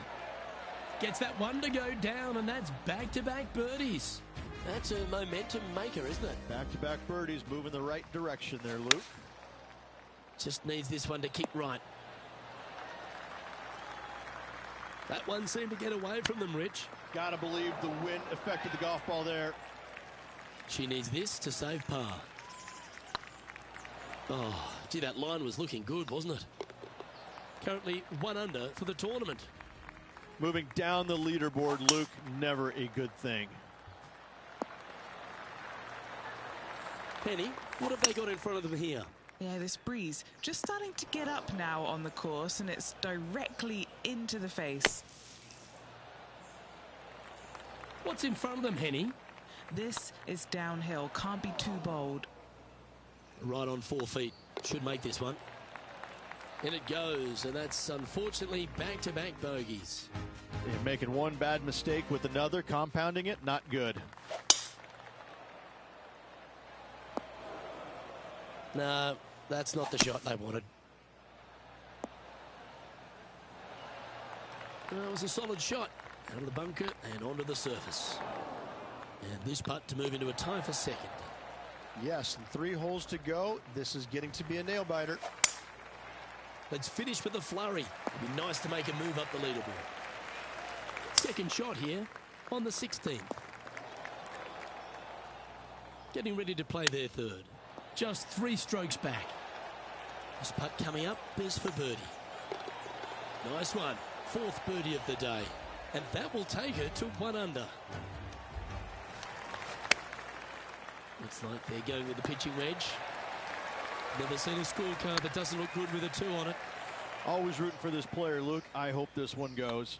Gets that one to go down, and that's back-to-back birdies. That's a momentum maker, isn't it? Back-to-back birdies, moving the right direction there, Luke. Just needs this one to kick right. That one seemed to get away from them, Rich. Gotta believe the wind affected the golf ball there. She needs this to save par. Oh, gee, that line was looking good, wasn't it? Currently 1 under for the tournament. Moving down the leaderboard, Luke, never a good thing. Penny, what have they got in front of them here? Yeah, this breeze just starting to get up now on the course, and it's directly into the face. What's in front of them, Henny? This is downhill. Can't be too bold. Right on 4 feet. Should make this one. And it goes, and that's unfortunately back-to-back bogeys. And making one bad mistake with another, compounding it, not good. No, that's not the shot they wanted. Well, it was a solid shot. Out of the bunker and onto the surface. And this putt to move into a tie for second. Yes, and 3 holes to go. This is getting to be a nail-biter. Let's finish with a flurry. It'd be nice to make a move up the leaderboard. Second shot here on the 16th. Getting ready to play their third. Just 3 strokes back. This putt coming up is for birdie. Nice one. 4th birdie of the day. And that will take her to 1 under. Looks like they're going with the pitching wedge. Never seen a scorecard that doesn't look good with a 2 on it. Always rooting for this player, Luke. I hope this one goes.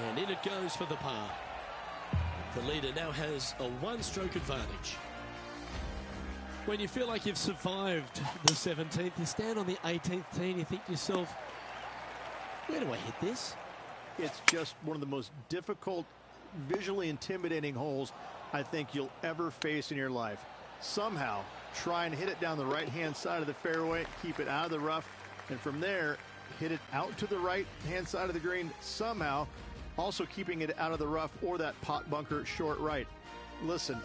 And in it goes for the par. The leader now has a 1-stroke advantage. When you feel like you've survived the 17th, you stand on the 18th tee and you think to yourself, where do I hit this? It's just one of the most difficult, visually intimidating holes I think you'll ever face in your life. Somehow, try and hit it down the right-hand side of the fairway, keep it out of the rough, and from there, hit it out to the right-hand side of the green, somehow, also keeping it out of the rough or that pot bunker short right. Listen,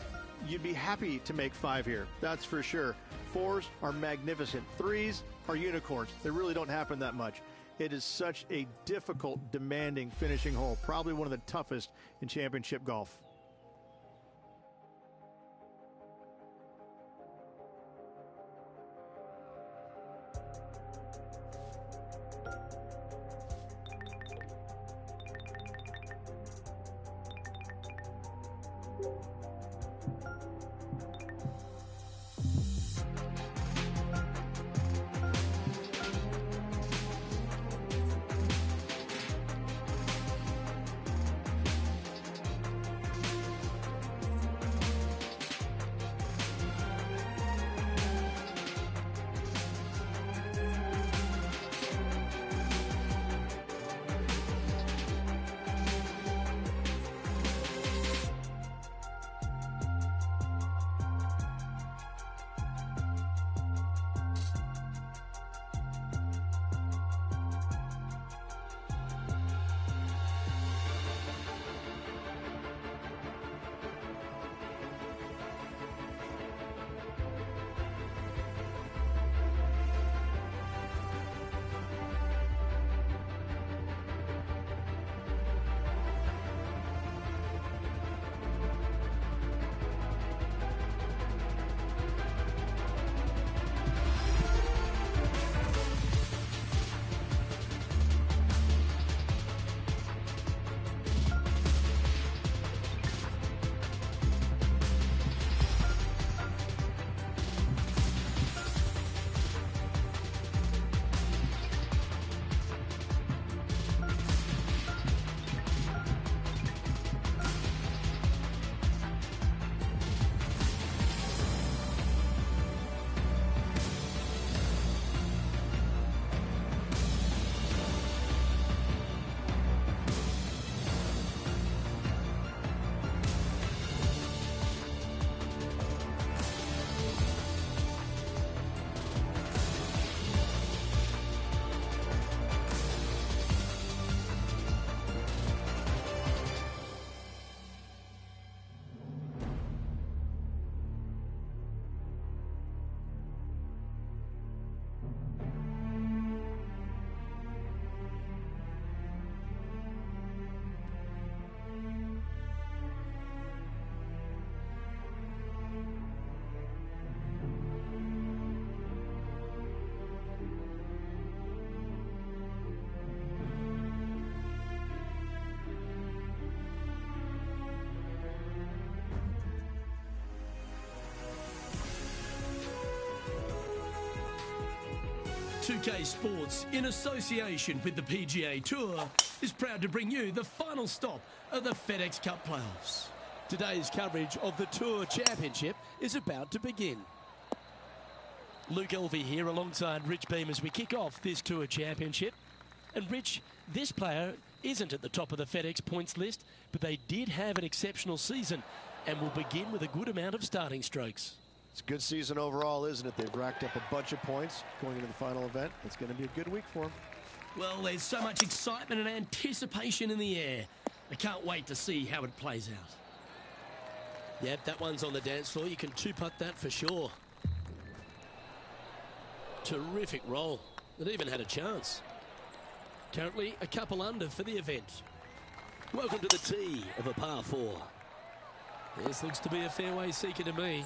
you'd be happy to make 5 here, that's for sure. 4s are magnificent. 3s are unicorns. They really don't happen that much. It is such a difficult, demanding finishing hole, probably one of the toughest in championship golf. UK Sports, in association with the PGA Tour, is proud to bring you the final stop of the FedEx Cup playoffs. Today's coverage of the Tour Championship is about to begin. Luke Elvey here alongside Rich Beam as we kick off this Tour Championship. And Rich, this player isn't at the top of the FedEx points list, but they did have an exceptional season and will begin with a good amount of starting strokes. It's a good season overall, isn't it? They've racked up a bunch of points going into the final event. It's going to be a good week for them. Well, there's so much excitement and anticipation in the air. I can't wait to see how it plays out. Yep, that one's on the dance floor. You can two-putt that for sure. Terrific roll. It even had a chance. Currently a couple under for the event. Welcome to the tee of a par 4. This looks to be a fairway seeker to me.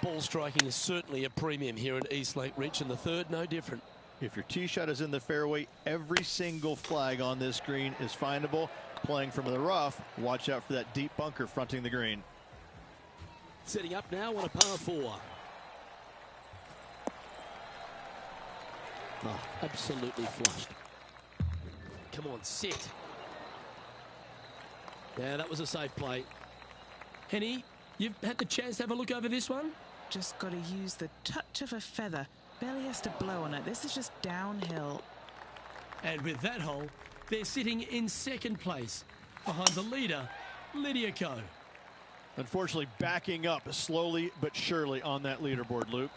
Ball striking is certainly a premium here at East Lake, Rich, and the third no different. If your tee shot is in the fairway, every single flag on this green is findable. Playing from the rough, watch out for that deep bunker fronting the green. Setting up now on a par 4. Oh, absolutely flushed. Come on, sit. Yeah, that was a safe play. Henny, you've had the chance to have a look over this one? Just got to use the touch of a feather. Barely has to blow on it. This is just downhill. And with that hole, they're sitting in second place behind the leader, Lydia Ko. Unfortunately, backing up slowly but surely on that leaderboard, Luke.